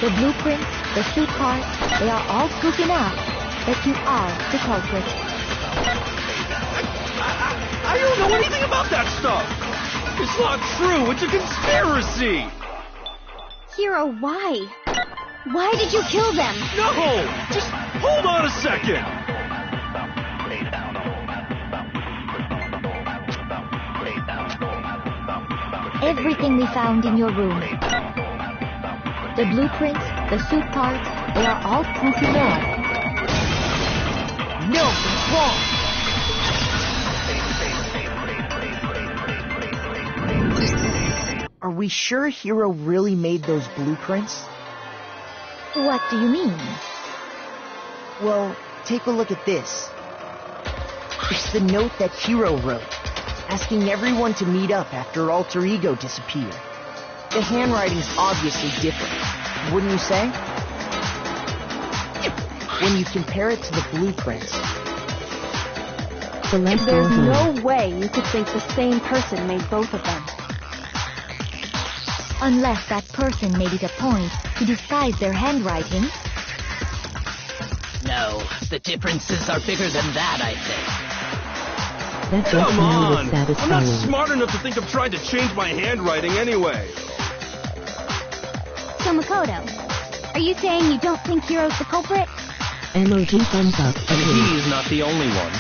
The blueprints, the suit parts, they are all proof enough that you are the culprit. I don't know anything about that stuff! It's not true! It's a conspiracy! Hiro, why? Why did you kill them? No! Just hold on a second! Everything we found in your room. The blueprints, the suit parts, they are all proof enough. No, it's wrong! Are we sure Hiro really made those blueprints? What do you mean? Well, take a look at this. It's the note that Hiro wrote, asking everyone to meet up after Alter Ego disappeared. The handwriting's obviously different, wouldn't you say? When you compare it to the blueprints. There's no way you could think the same person made both of them. Unless that person made it a point to disguise their handwriting. No, the differences are bigger than that, I think. Come on! I'm not smart enough to think of trying to change my handwriting anyway. So Makoto, are you saying you don't think Hiro's the culprit? Emoji thumbs up. And he's not the only one.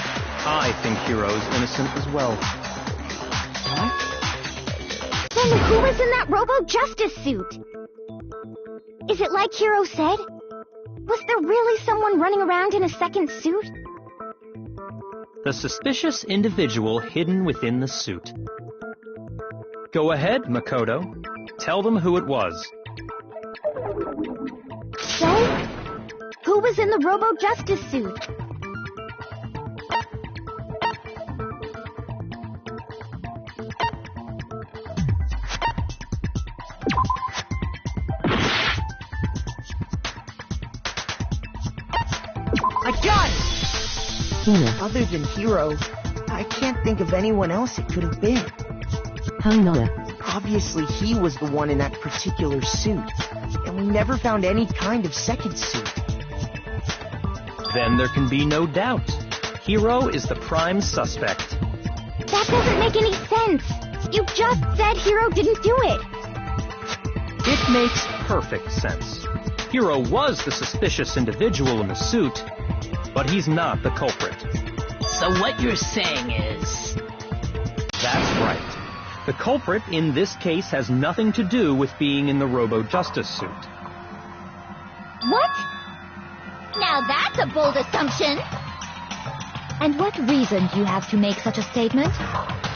I think Hiro's innocent as well. What? Then who was in that Robo-Justice suit? Is it like Hiro said? Was there really someone running around in a second suit? The suspicious individual hidden within the suit. Go ahead, Makoto. Tell them who it was. So, who was in the Robo-Justice suit? I got it! Other than Hiro, I can't think of anyone else it could have been. Obviously he was the one in that particular suit, and we never found any kind of second suit. Then there can be no doubt. Hiro is the prime suspect. That doesn't make any sense. You just said Hiro didn't do it. It makes perfect sense. Hiro was the suspicious individual in the suit, but he's not the culprit. So what you're saying is... That's right. The culprit in this case has nothing to do with being in the Robo-Justice suit. What? Now that's a bold assumption. And what reason do you have to make such a statement?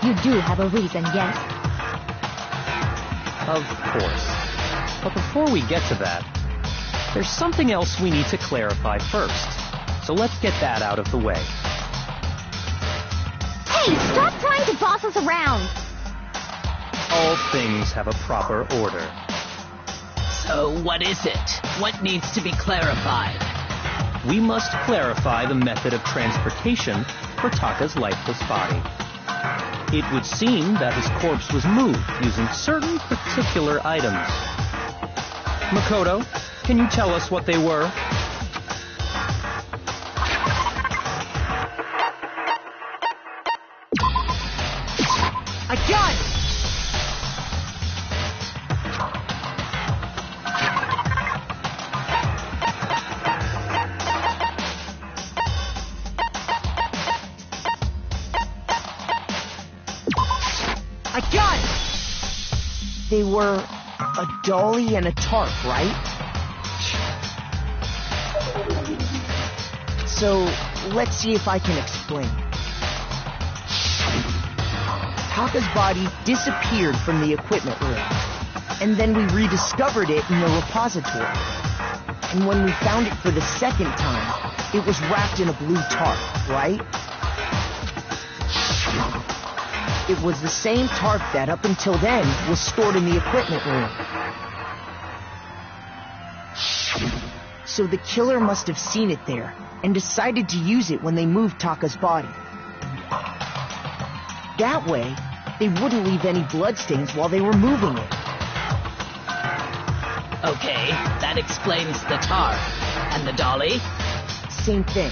You do have a reason, yes? Of course. But before we get to that, there's something else we need to clarify first. So let's get that out of the way. Hey, stop trying to boss us around! All things have a proper order. So what is it? What needs to be clarified? We must clarify the method of transportation for Taka's lifeless body. It would seem that his corpse was moved using certain particular items. Makoto, can you tell us what they were? I got it! I got it! They were a dolly and a tarp, right? So, let's see if I can explain. Taka's body disappeared from the equipment room, and then we rediscovered it in the repository. And when we found it for the second time, it was wrapped in a blue tarp, right? It was the same tarp that, up until then, was stored in the equipment room. So the killer must have seen it there, and decided to use it when they moved Taka's body. That way, they wouldn't leave any bloodstains while they were moving it. Okay, that explains the tar. And the dolly? Same thing.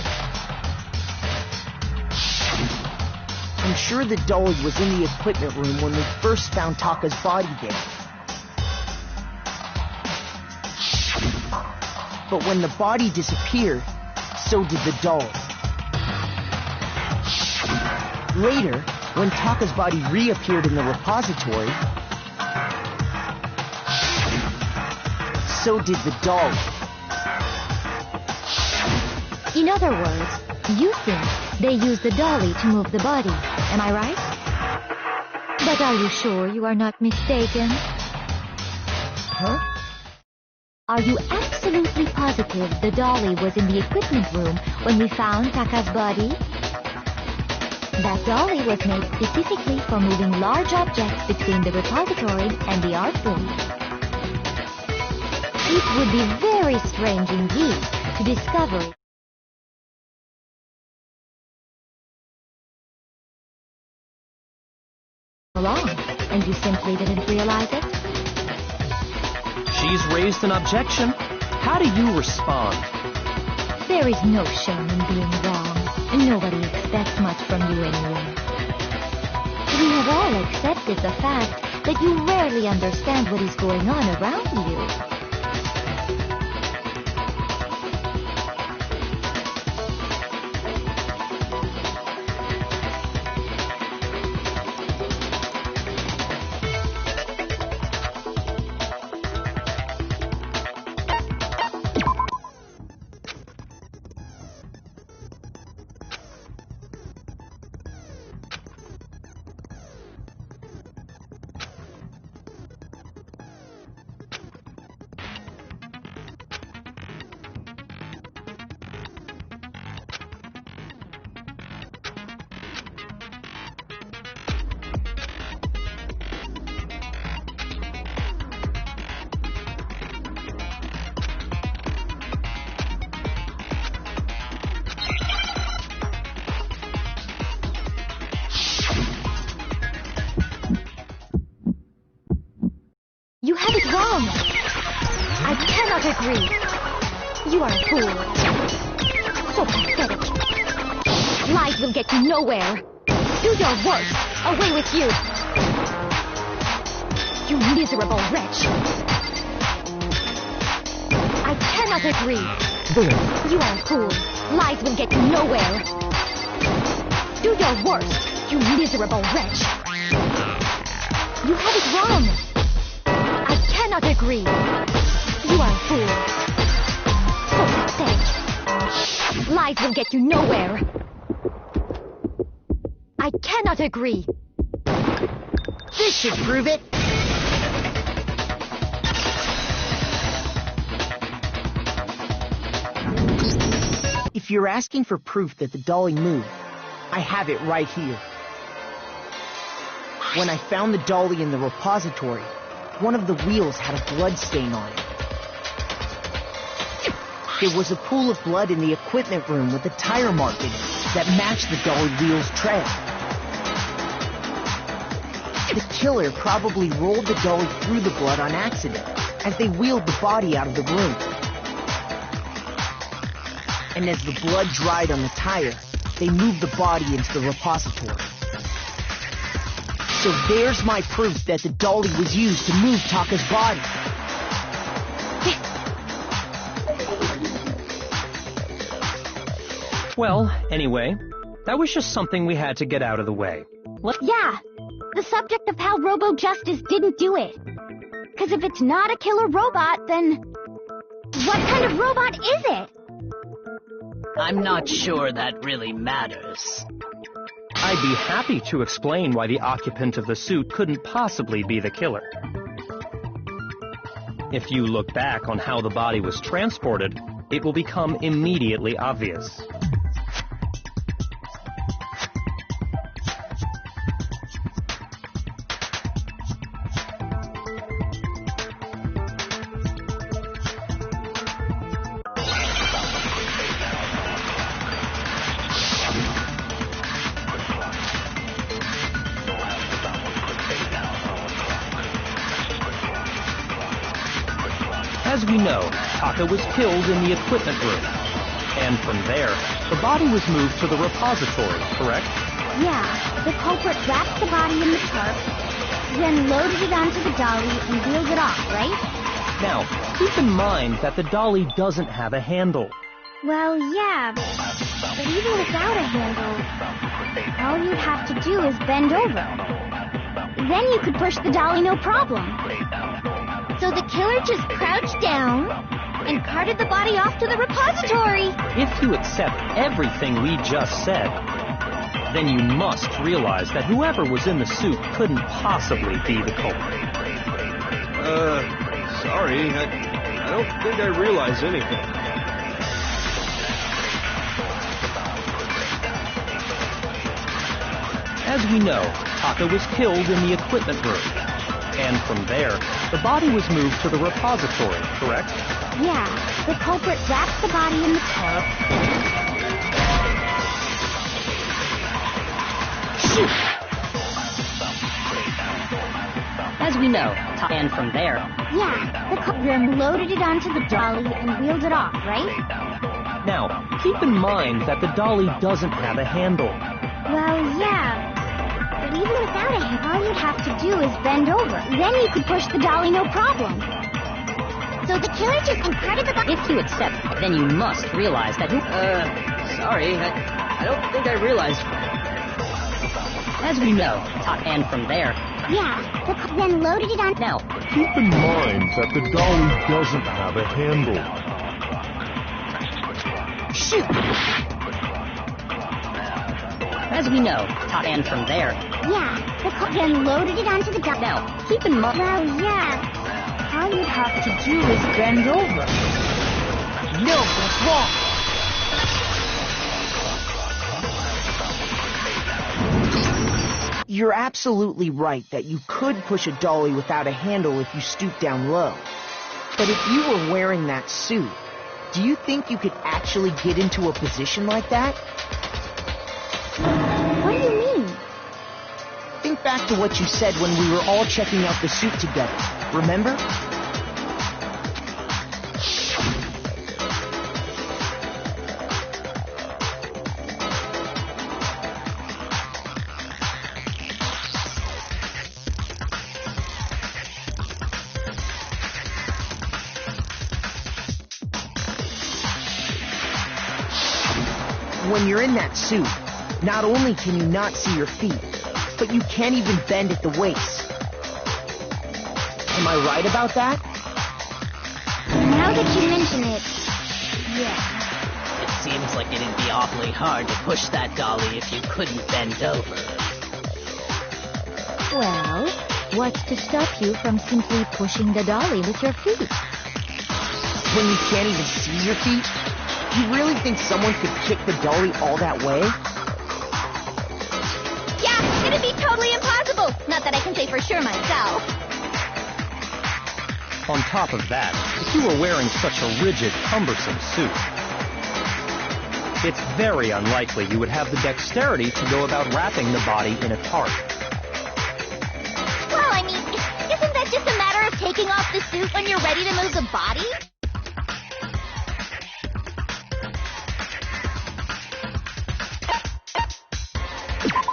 I'm sure the dolly was in the equipment room when we first found Taka's body there. But when the body disappeared, so did the dolly. Later, when Taka's body reappeared in the repository, so did the dolly. In other words, you think they used the dolly to move the body, am I right? But are you sure you are not mistaken? Huh? Are you absolutely positive the dolly was in the equipment room when we found Taka's body? That dolly was made specifically for moving large objects between the repository and the art room. It would be very strange indeed to discover along, and you simply didn't realize it? She's raised an objection. How do you respond? There is no shame in being wrong. Nobody expects much from you anyway. We have all accepted the fact that you rarely understand what is going on around you. You have it wrong. I cannot agree. You are a fool. So pathetic. Lies will get you nowhere. Do your worst. Away with you. You miserable wretch. I cannot agree. You are a fool. Lies will get you nowhere. Do your worst, you miserable wretch. You have it wrong. I cannot agree. You are a fool. So pathetic. Lies will get you nowhere. I cannot agree. This should prove it. If you're asking for proof that the dolly moved, I have it right here. When I found the dolly in the repository, one of the wheels had a blood stain on it. There was a pool of blood in the equipment room with a tire mark in it that matched the dolly wheel's tread. The killer probably rolled the dolly through the blood on accident as they wheeled the body out of the room. And as the blood dried on the tire, they moved the body into the repository. So there's my proof that the dolly was used to move Taka's body. Well, anyway, that was just something we had to get out of the way. Yeah, the subject of how Robo-Justice didn't do it. Because if it's not a killer robot, then what kind of robot is it? I'm not sure that really matters. I'd be happy to explain why the occupant of the suit couldn't possibly be the killer. If you look back on how the body was transported, it will become immediately obvious. As we know, Taka was killed in the equipment room. And from there, the body was moved to the repository, correct? Yeah, the culprit wrapped the body in the tarp, then loaded it onto the dolly and wheeled it off, right? Now, keep in mind that the dolly doesn't have a handle. Well, yeah, but even without a handle, all you'd have to do is bend over. Then you could push the dolly no problem. So the killer just crouched down and carted the body off to the repository. If you accept everything we just said, then you must realize that whoever was in the suit couldn't possibly be the culprit. Sorry, I don't think I realized anything. As we know, Taka was killed in the equipment room. And from there, the body was moved to the repository, correct? Yeah, the culprit wrapped the body in the tarp. Shoot! As we know, and from there... Yeah, the culprit loaded it onto the dolly and wheeled it off, right? Now, keep in mind that the dolly doesn't have a handle. Well, yeah, but even without a handle, all you'd have to do is bend over. Then you could push the dolly no problem. So the killer just carted the body... If you accept, then you must realize that... Sorry, I don't think I realized... As we know, and from there... Yeah, the then loaded it on... Now, keep in mind that the dolly doesn't have a handle. Shoot! as we know, and from there... Yeah, the then loaded it onto the dolly. Now, keep in mind... Well, yeah, all you'd have to do is bend over. No, that's wrong. You're absolutely right that you could push a dolly without a handle if you stoop down low. But if you were wearing that suit, do you think you could actually get into a position like that? What do you mean? Think back to what you said when we were all checking out the suit together. Remember? When you're in that suit, not only can you not see your feet, but you can't even bend at the waist. Am I right about that? Now that you mention it, yeah. It seems like it'd be awfully hard to push that dolly if you couldn't bend over. Well, what's to stop you from simply pushing the dolly with your feet? When you can't even see your feet? You really think someone could kick the dolly all that way? Yeah, it'd be totally impossible. Not that I can say for sure myself. On top of that, if you were wearing such a rigid, cumbersome suit, it's very unlikely you would have the dexterity to go about wrapping the body in a tarp. Well, I mean, isn't that just a matter of taking off the suit when you're ready to move the body?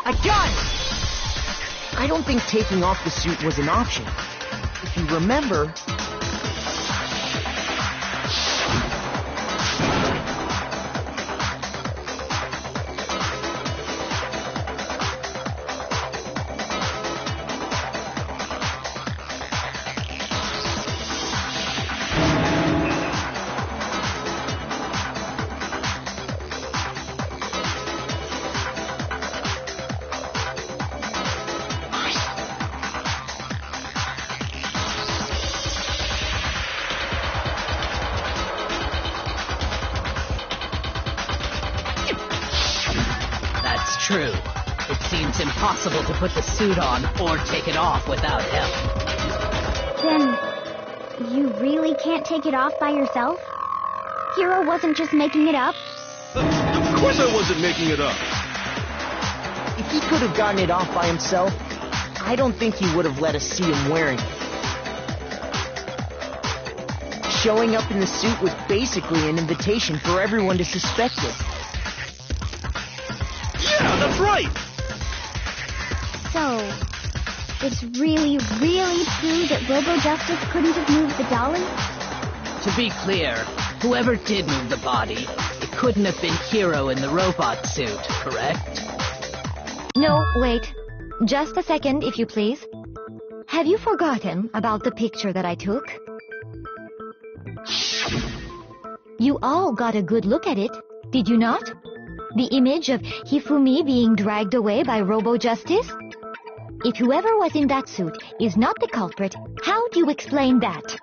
I got it! I don't think taking off the suit was an option. If you remember... True. It seems impossible to put the suit on or take it off without help. Then, you really can't take it off by yourself? Hiro wasn't just making it up? Of course I wasn't making it up. If he could have gotten it off by himself, I don't think he would have let us see him wearing it. showing up in the suit was basically an invitation for everyone to suspect it. Yeah, that's right! So, it's really, really true that Robo-Justice couldn't have moved the dolly? To be clear, whoever did move the body, it couldn't have been Hiro in the robot suit, correct? No, wait. Just a second, if you please. Have you forgotten about the picture that I took? You all got a good look at it, did you not? The image of Hifumi being dragged away by Robo-Justice? If whoever was in that suit is not the culprit, how do you explain that?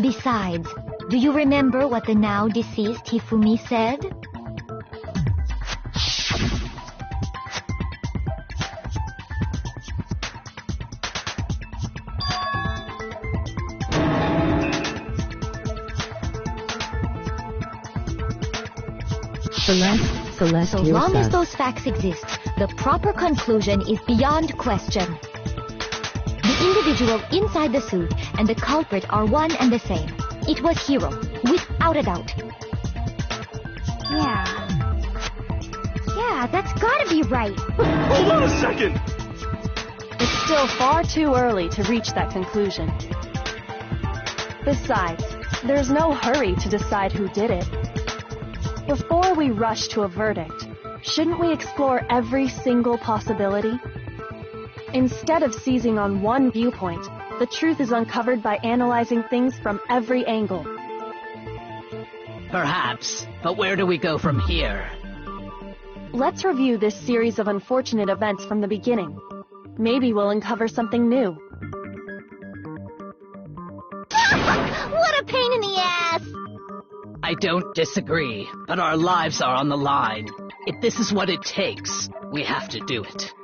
Besides, do you remember what the now deceased Hifumi said? Celeste, So long as those facts exist, the proper conclusion is beyond question. The individual inside the suit and the culprit are one and the same. It was Hiro, without a doubt. Yeah, that's gotta be right. Hold on a second! It's still far too early to reach that conclusion. Besides, there's no hurry to decide who did it. Before we rush to a verdict, shouldn't we explore every single possibility? Instead of seizing on one viewpoint, the truth is uncovered by analyzing things from every angle. Perhaps, but where do we go from here? Let's review this series of unfortunate events from the beginning. Maybe we'll uncover something new. What a pain in the ass! I don't disagree, but our lives are on the line. If this is what it takes, we have to do it.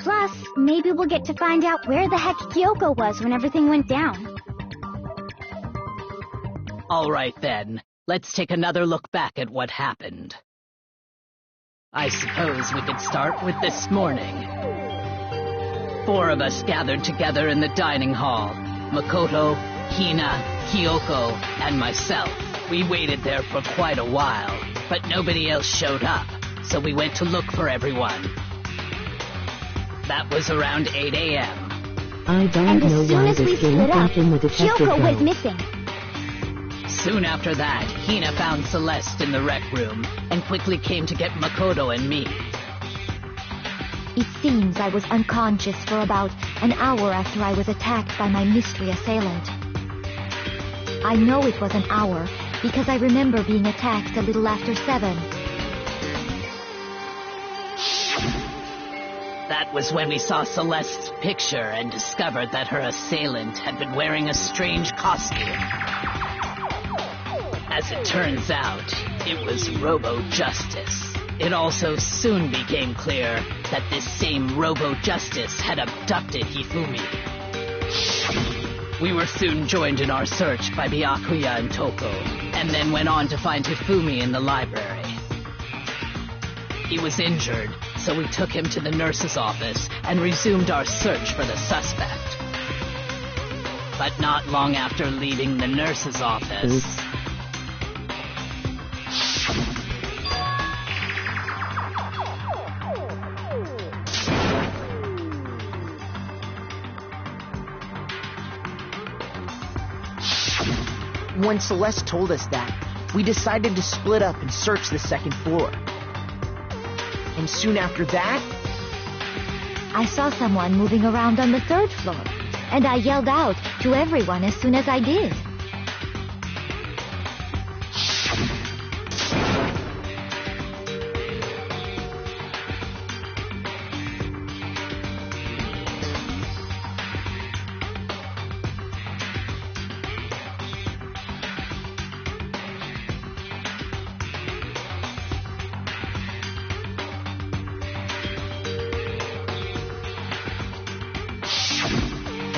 Plus, maybe we'll get to find out where the heck Kyoko was when everything went down. All right then, let's take another look back at what happened. I suppose we could start with this morning. 4 of us gathered together in the dining hall. Makoto, Hina, Kyoko, and myself. We waited there for quite a while, but nobody else showed up, so we went to look for everyone. That was around 8 a.m. I don't And know as soon why as we this game split up, back in the detective Kyoko was role. missing. Soon after that, Hina found Celeste in the rec room and quickly came to get Makoto and me. It seems I was unconscious for about an hour after I was attacked by my mystery assailant. I know it was an hour because I remember being attacked a little after 7. That was when we saw Celeste's picture and discovered that her assailant had been wearing a strange costume. As it turns out, it was Robo-Justice. It also soon became clear that this same Robo-Justice had abducted Hifumi. We were soon joined in our search by Byakuya and Toko, and then went on to find Hifumi in the library. He was injured, so we took him to the nurse's office and resumed our search for the suspect. But not long after leaving the nurse's office... When Celeste told us that, we decided to split up and search the second floor. And soon after that, I saw someone moving around on the 3rd floor, and I yelled out to everyone as soon as I did.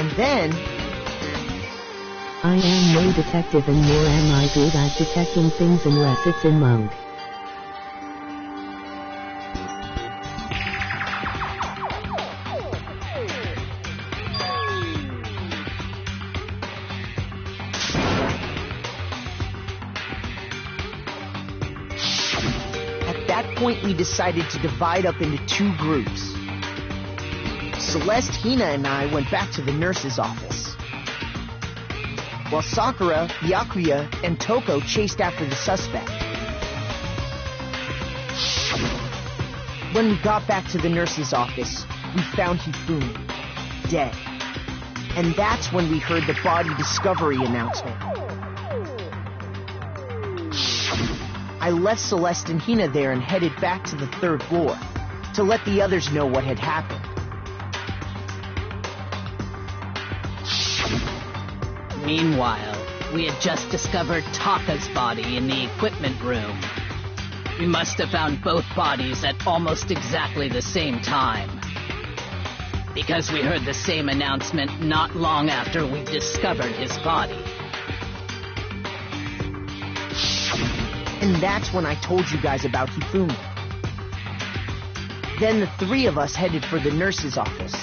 and then, I am no detective and nor am I good at detecting things unless it's in mode. that point, we decided to divide up into two groups. Celeste, Hina, and I went back to the nurse's office, while Sakura, Byakuya, and Toko chased after the suspect. When we got back to the nurse's office, we found Hifumi, dead. And that's when we heard the body discovery announcement. I left Celeste and Hina there and headed back to the third floor to let the others know what had happened. Meanwhile, we had just discovered Taka's body in the equipment room. We must have found both bodies at almost exactly the same time, because we heard the same announcement not long after we discovered his body. And that's when I told you guys about Hifumi. Then the three of us headed for the nurse's office.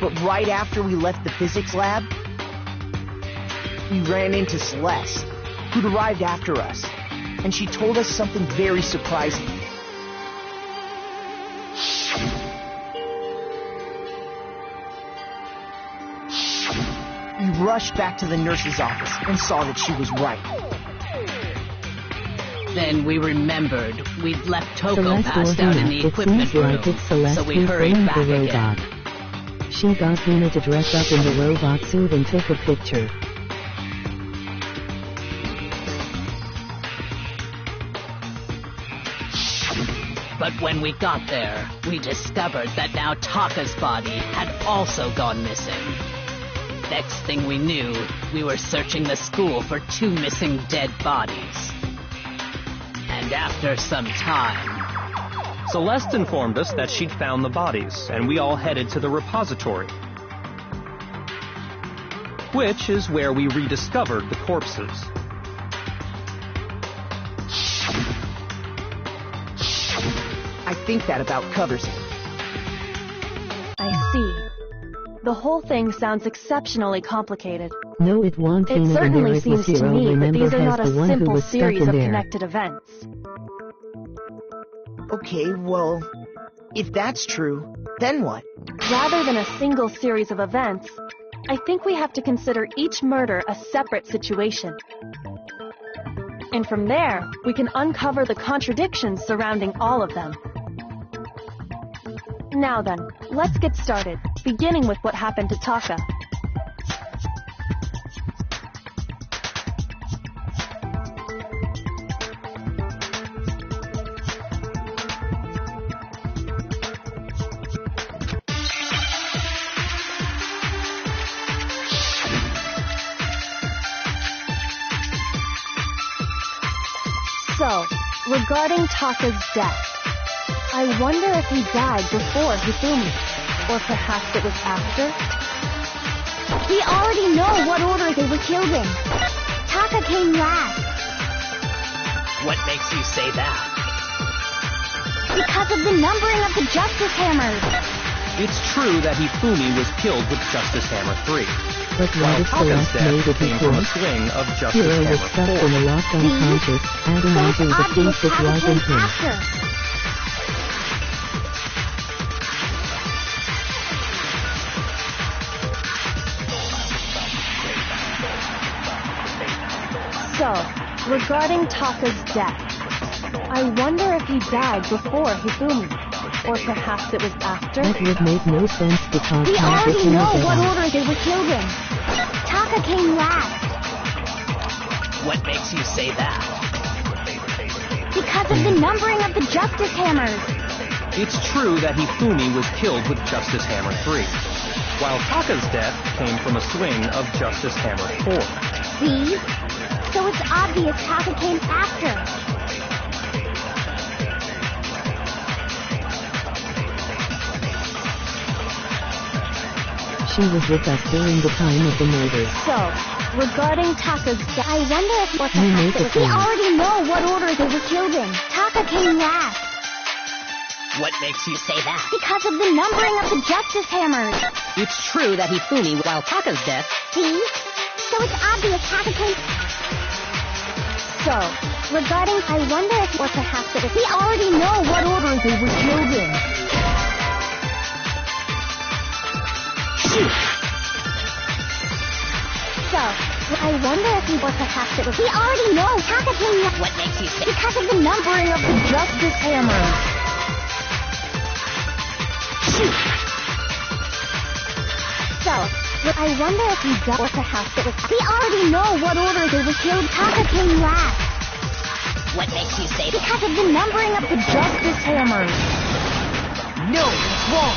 But right after we left the physics lab, we ran into Celeste, who'd arrived after us, and she told us something very surprising. We rushed back to the nurse's office and saw that she was right. Then we remembered we'd left Toko Celeste passed or out in Hina, the it equipment seems room, like it's Celeste so we who hurried framed back the again. robot. She got Hina to dress up in the robot suit and took a picture. But when we got there, we discovered that now Taka's body had also gone missing. Next thing we knew, we were searching the school for two missing dead bodies. And after some time... Celeste informed us that she'd found the bodies, and we all headed to the repository, which is where we rediscovered the corpses. I think that about covers it. I see. The whole thing sounds exceptionally complicated. No, it won't. It Hina, the certainly miracle seems to hero, me that remember, these are has not a the one who simple was stuck series in of there. connected events. Okay, well, if that's true, then what? Rather than a single series of events, I think we have to consider each murder a separate situation. And from there, we can uncover the contradictions surrounding all of them. Now then, let's get started, beginning with what happened to Taka. So, regarding Taka's death, I wonder if he died before Hifumi, or perhaps it was after? We already know what order they were killed in. Taka came last. What makes you say that? Because of the numbering of the Justice Hammers. It's true that Hifumi was killed with Justice Hammer 3. But why While did Taka's Celeste know death that came he from a was? swing of Justice Hero was Hammer stuck 4. in a locked unconscious, adding So on it's to the obvious thief that Taka wasn't came him. after. So, regarding Taka's death, I wonder if he died before Hifumi, or perhaps it was after? That would make no sense because We Taka already came know dead. what order they were killed in. Taka came last. What makes you say that? Because of the numbering of the Justice Hammers. It's true that Hifumi was killed with Justice Hammer 3, while Taka's death came from a swing of Justice Hammer 4. See? So it's obvious Taka came after. She was with us during the time of the murder. So, regarding Taka's death, I wonder if what You make perhaps a we point. already know what order they were killed in. Taka came last. What makes you say that? Because of the numbering of the Justice Hammers. It's true that Hifumi, while Taka's death... See? So it's obvious Taka came... So, Regarding, I wonder if, or perhaps it was... We already know what order they were killed in. Shoot! So, I wonder if we, or perhaps it was... We already know Takapenia. What makes you say? Because of the numbering of the Justice hammers. Shoot! So, I wonder if we got, or perhaps it was... We already know what order they were killed. Taka came last. What makes you say? Because of the numbering of the Justice hammers. No, it's wrong.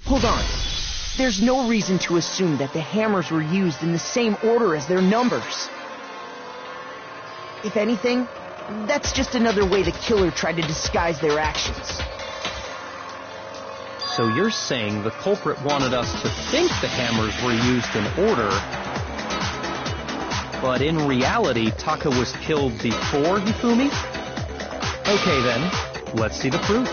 Hold on. There's no reason to assume that the hammers were used in the same order as their numbers. If anything, that's just another way the killer tried to disguise their actions. So you're saying the culprit wanted us to think the hammers were used in order, but in reality, Taka was killed before Hifumi? Okay then, let's see the proof.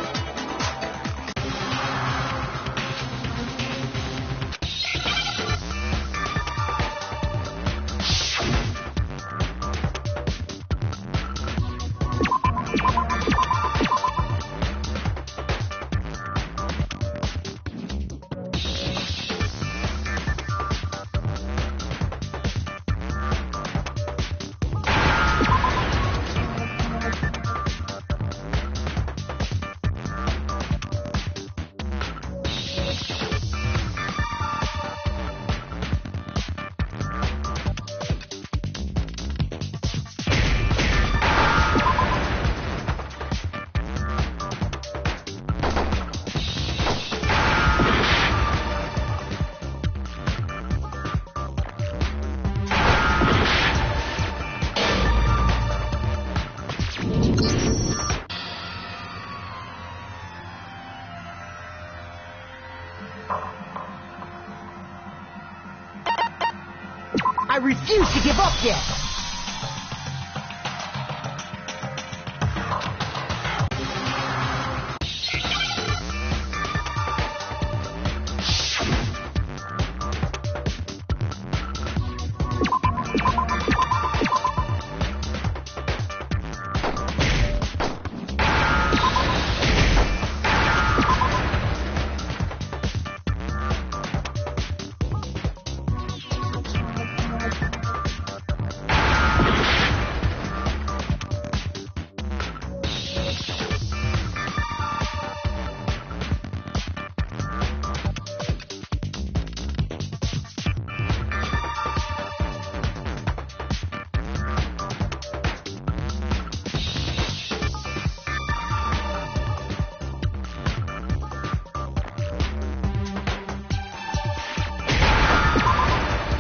I refuse to give up yet!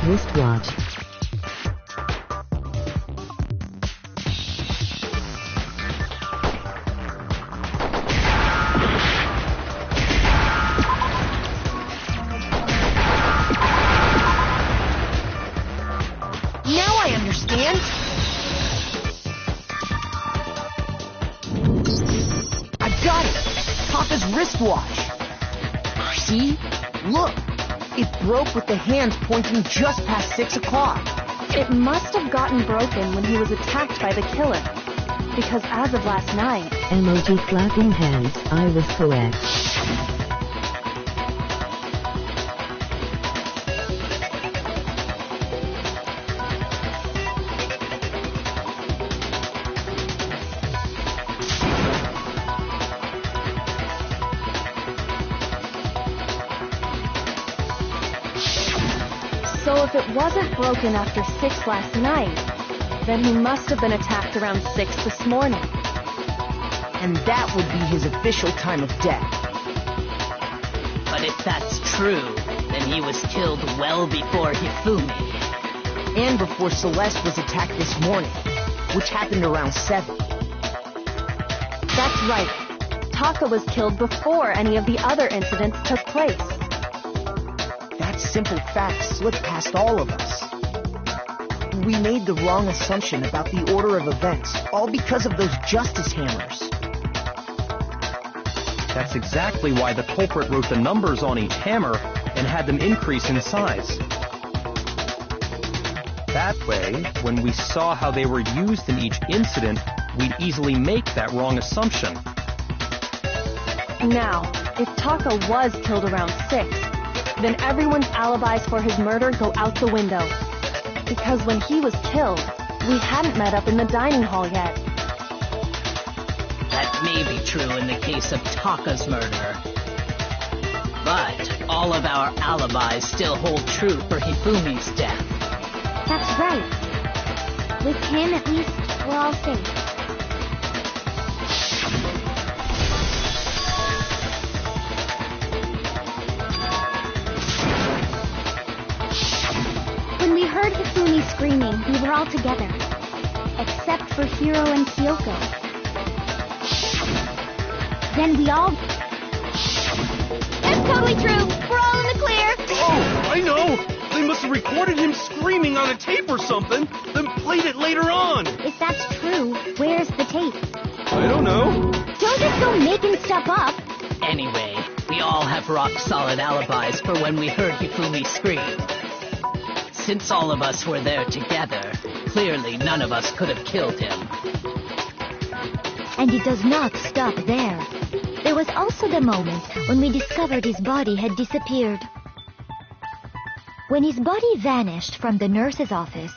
Wristwatch. Now I understand. I got it. Papa's wristwatch. See? Look. It broke with the hands pointing just past 6 o'clock. It must have gotten broken when he was attacked by the killer. Because as of last night... Emoji clapping hands, I was correct. So if it wasn't broken after 6 last night, then he must have been attacked around 6 this morning. And that would be his official time of death. But if that's true, then he was killed well before Hifumi. And before Celeste was attacked this morning, which happened around 7. That's right. Taka was killed before any of the other incidents took place. That simple fact slipped past all of us. We made the wrong assumption about the order of events, all because of those justice hammers. That's exactly why the culprit wrote the numbers on each hammer and had them increase in size. That way, when we saw how they were used in each incident, we'd easily make that wrong assumption. Now, if Taka was killed around 6, then everyone's alibis for his murder go out the window. Because when he was killed, we hadn't met up in the dining hall yet. That may be true in the case of Taka's murder. But all of our alibis still hold true for Hifumi's death. That's right. With him, at least, we're all safe. When we heard Hifumi screaming, we were all together. Except for Hiro and Kyoko. Then we all... That's totally true! We're all in the clear! Oh, I know! They must have recorded him screaming on a tape or something, then played it later on! If that's true, where's the tape? I don't know. Don't just go making stuff up! Anyway, we all have rock-solid alibis for when we heard Hifumi scream. Since all of us were there together, clearly none of us could have killed him. And it does not stop there. There was also the moment when we discovered his body had disappeared. When his body vanished from the nurse's office,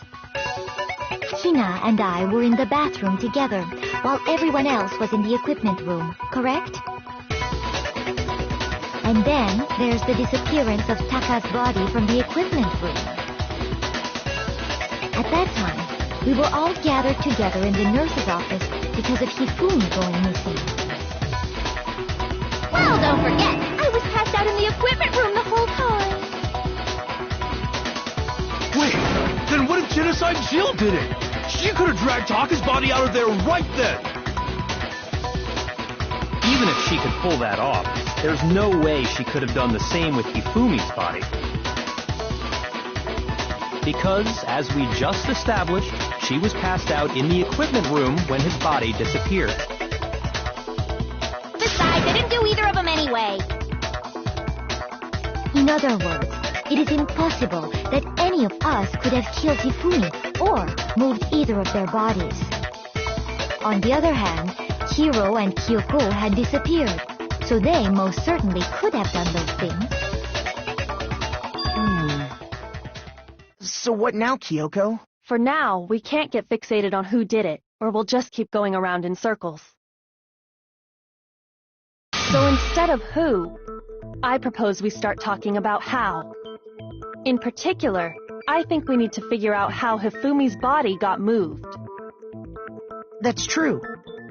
Hina and I were in the bathroom together while everyone else was in the equipment room, correct? And then there's the disappearance of Taka's body from the equipment room. At that time, we were all gathered together in the nurse's office because of Hifumi going missing. Well, don't forget, I was passed out in the equipment room the whole time. Wait, then what if Genocide Jill did it? She could have dragged Taka's body out of there right then! Even if she could pull that off, there's no way she could have done the same with Hifumi's body. Because, as we just established, she was passed out in the equipment room when his body disappeared. Besides, I didn't do either of them anyway. In other words, it is impossible that any of us could have killed Hifumi or moved either of their bodies. On the other hand, Hiro and Kyoko had disappeared, so they most certainly could have done those things. So what now, Kyoko? For now, we can't get fixated on who did it, or we'll just keep going around in circles. So instead of who, I propose we start talking about how. In particular, I think we need to figure out how Hifumi's body got moved. That's true.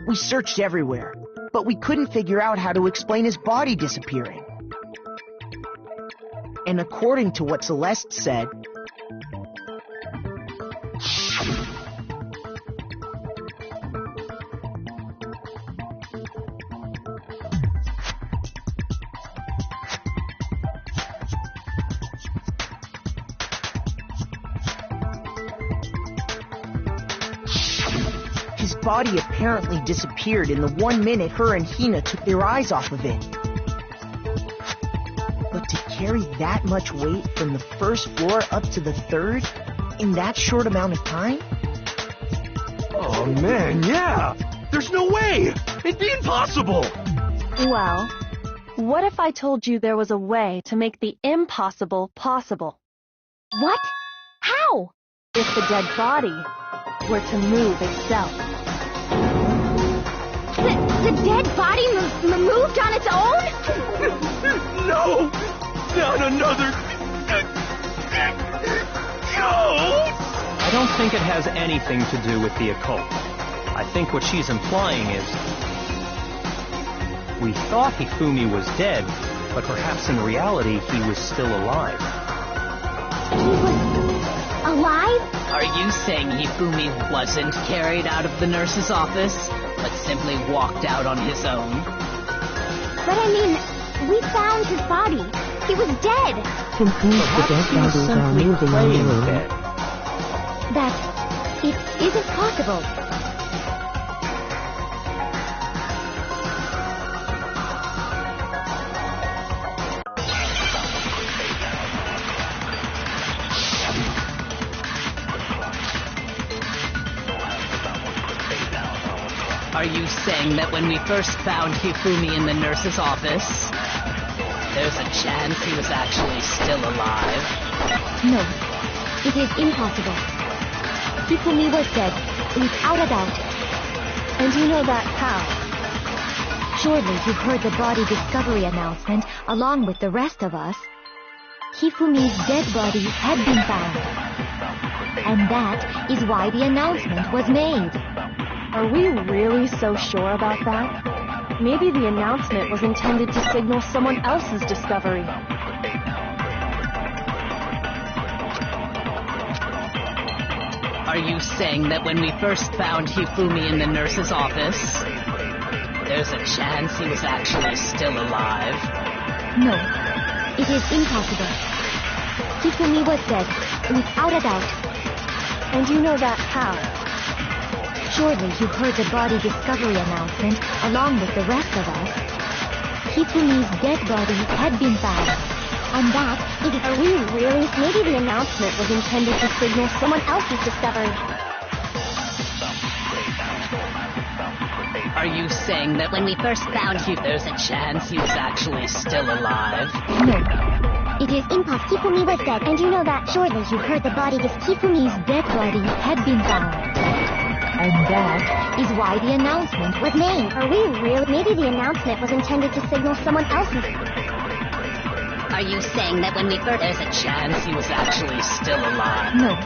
We searched everywhere, but we couldn't figure out how to explain his body disappearing. And according to what Celeste said, his body apparently disappeared in the 1 minute her and Hina took their eyes off of it. But to carry that much weight from the first floor up to the third in that short amount of time? Oh man, yeah! There's no way! It'd be impossible! Well, what if I told you there was a way to make the impossible possible? What? How? If the dead body were to move itself. The dead body moved on its own? No! Not another... No! I don't think it has anything to do with the occult. I think what she's implying is... we thought Hifumi was dead, but perhaps in reality he was still alive. He was alive? Are you saying Hifumi wasn't carried out of the nurse's office, but simply walked out on his own? But I mean, we found his body. He was dead. Confused the dead He was bodies are simply moving on playing their own. dead. That it isn't possible. Are you saying that when we first found Hifumi in the nurse's office, there's a chance he was actually still alive? No, it is impossible. Hifumi was dead, without a doubt. And you know that how? Surely you heard the body discovery announcement along with the rest of us. Hifumi's dead body had been found. And that is why the announcement was made. Are we really so sure about that? Maybe the announcement was intended to signal someone else's discovery. Are you saying that when we first found Hifumi in the nurse's office, there's a chance he was actually still alive? No, it is impossible. Hifumi was dead, without a doubt. And you know that how? Surely you heard the body discovery announcement along with the rest of us. Hifumi's dead body had been found. And that is... Are we really? Maybe the announcement was intended to signal someone else's discovery. Are you saying that when we first found you, there's a chance he was actually still alive? No. It is impossible. Hifumi was dead, and you know that. Surely you heard the body Hifumi's dead body had been found. And that is why the announcement was made. Are we really? Maybe the announcement was intended to signal someone else's. Are you saying that when we first... there's a chance he was actually still alive? No.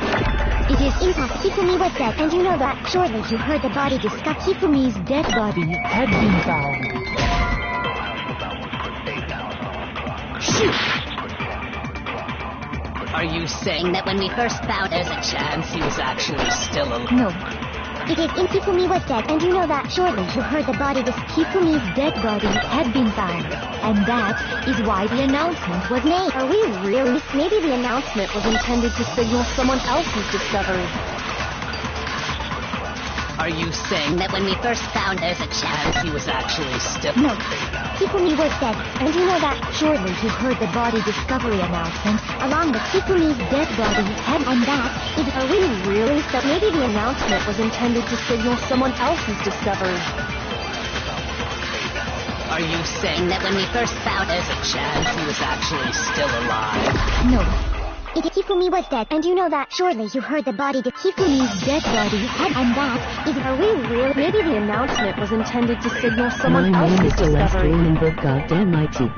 It is impossible. Hifumi was dead, and you know that. Surely you heard the body discovered. Hifumi's dead body had been found. Shoot! Are you saying that when we first found there's a chance he was actually still alive? No. It is in Hifumi was dead, and you know that. Surely you heard the body Hifumi's dead body had been found. And that is why the announcement was made. Are we really? Maybe the announcement was intended to signal someone else's discovery. Are you saying that when we first found there's a chance he was actually still... No. Hifumi was dead, and you know that. Surely you heard the body discovery announcement along with Hifumi's dead body had... And that is... Are we really? So maybe the announcement was intended to signal someone else's discovery. Are you saying that when we first found there's a chance he was actually still alive? No. Hifumi was dead, and you know that. Surely you heard the body Hifumi's dead body had... And that is... Are we really? Maybe the announcement was intended to signal someone My name else's is discovery. Celestial Goddamn mighty.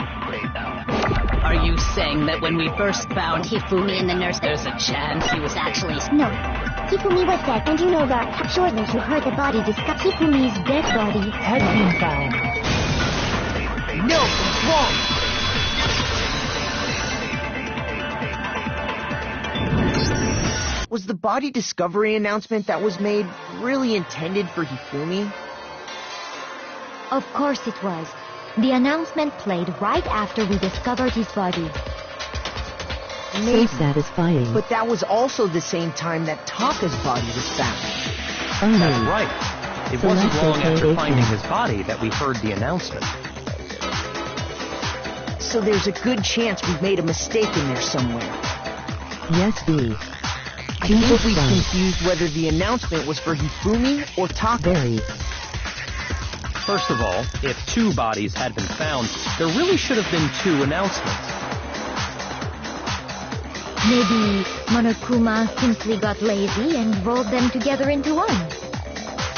Are you saying that when we first found Hifumi in the nurse, there's a chance he was actually... No. Hifumi was dead, and you know that. Surely you heard the body discovered. Hifumi's dead body had been found. No, it's wrong! Was the body discovery announcement that was made really intended for Hifumi? Of course it was. The announcement played right after we discovered his body. So satisfying. But that was also the same time that Taka's body was found. That's right. It wasn't long after finding his body that we heard the announcement. So there's a good chance we've made a mistake in there somewhere. Yes, B. I think we've confused whether the announcement was for Hifumi or Taka. Very. First of all, if 2 bodies had been found, there really should have been 2 announcements. Maybe Monokuma simply got lazy and rolled them together into one.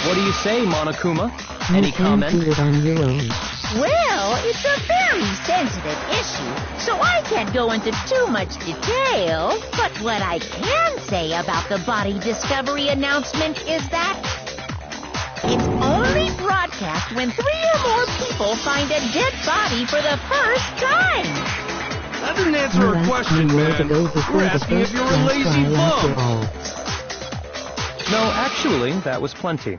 What do you say, Monokuma? Any comment? You can do it on your own. Well, it's a very sensitive issue, so I can't go into too much detail. But what I can say about the body discovery announcement is that it's only broadcast when 3 or more people find a dead body for the first time. That didn't answer her question, man. We're asking if you're a lazy bum. No, actually, that was plenty.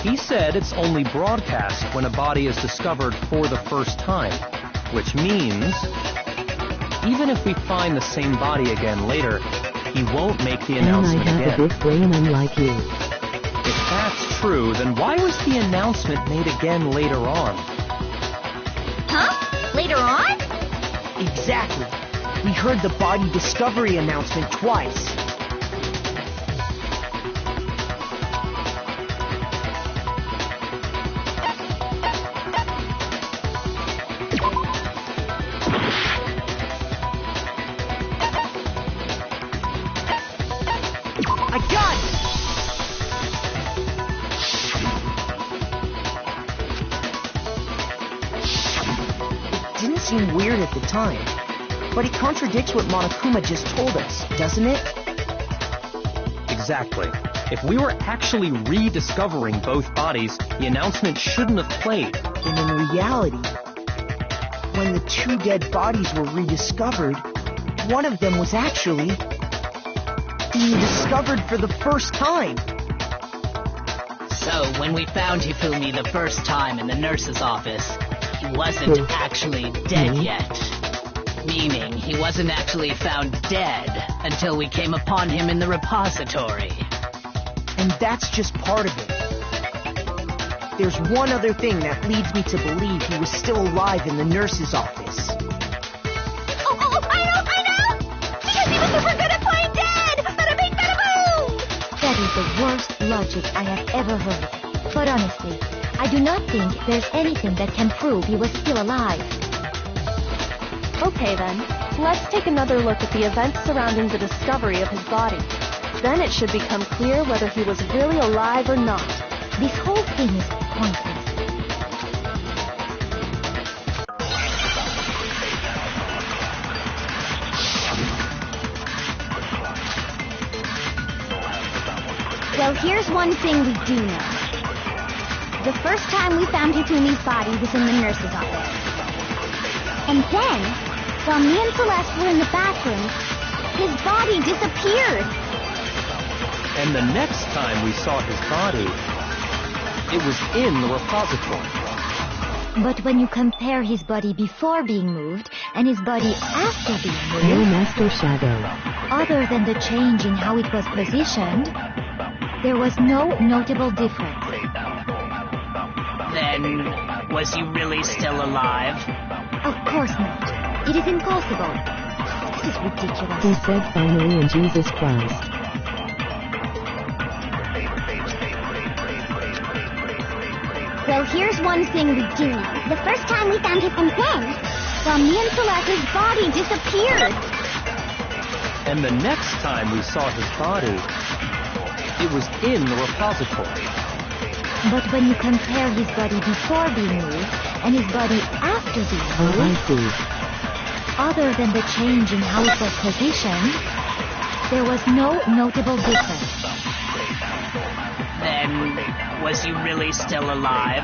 He said it's only broadcast when a body is discovered for the first time, which means even if we find the same body again later, he won't make the announcement and I have again. a big brain unlike you. If that's true, then why was the announcement made again later on? Huh? Later on? Exactly. We heard the body discovery announcement twice. seem weird at the time, but it contradicts what Monokuma just told us, doesn't it? Exactly. If we were actually rediscovering both bodies, the announcement shouldn't have played. And in reality, when the two dead bodies were rediscovered, one of them was actually being discovered for the first time. So, when we found Hifumi the first time in the nurse's office, he wasn't actually dead yet. Meaning, he wasn't actually found dead until we came upon him in the repository. And that's just part of it. There's one other thing that leads me to believe he was still alive in the nurse's office. Oh, I know! Because he was super good at playing dead! Bada bing, bada boom! That is the worst logic I have ever heard. But honestly, I do not think there's anything that can prove he was still alive. Okay then, let's take another look at the events surrounding the discovery of his body. Then it should become clear whether he was really alive or not. This whole thing is pointless. Well, here's one thing we do know. The first time we found Hifumi's body was in the nurse's office. And then, while me and Celeste were in the bathroom, his body disappeared. And the next time we saw his body, it was in the repository. But when you compare his body before being moved and his body after being No moved, Master Shadow. other than the change in how it was positioned, there was no notable difference. Then, was he really still alive? Of course not. It is impossible. This is ridiculous. He said finally in Jesus Christ. Well, here's one thing we do know. The first time we found him, and then, while me and Celeste's body disappeared. And the next time we saw his body, it was in the repository. But when you compare his body before being moved and his body after being Oh, I moved, see. other than the change in how it was positioned, there was no notable difference. Then, was he really still alive?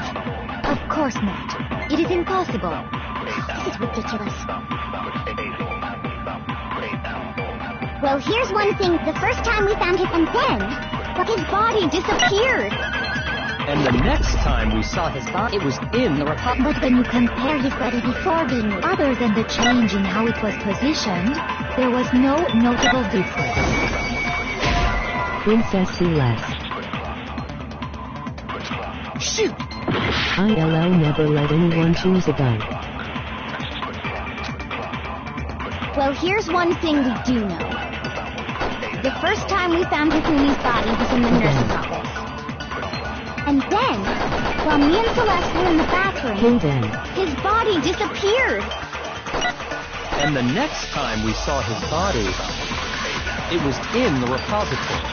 Of course not. It is impossible. This is ridiculous. Well, here's one thing. The first time we found him, and then, his body disappeared. And the next time we saw his body, it was in the repository. But when you compare his body before being moved, other than the change in how it was positioned, there was no notable difference. Princess Celeste. Shoot! ILL never let anyone choose a gun. Well, here's one thing we do know. The first time we found Hifumi's body was in the nurse's office. And then, while me and Celeste were in the bathroom, Till then, his body disappeared. And the next time we saw his body, it was in the repository.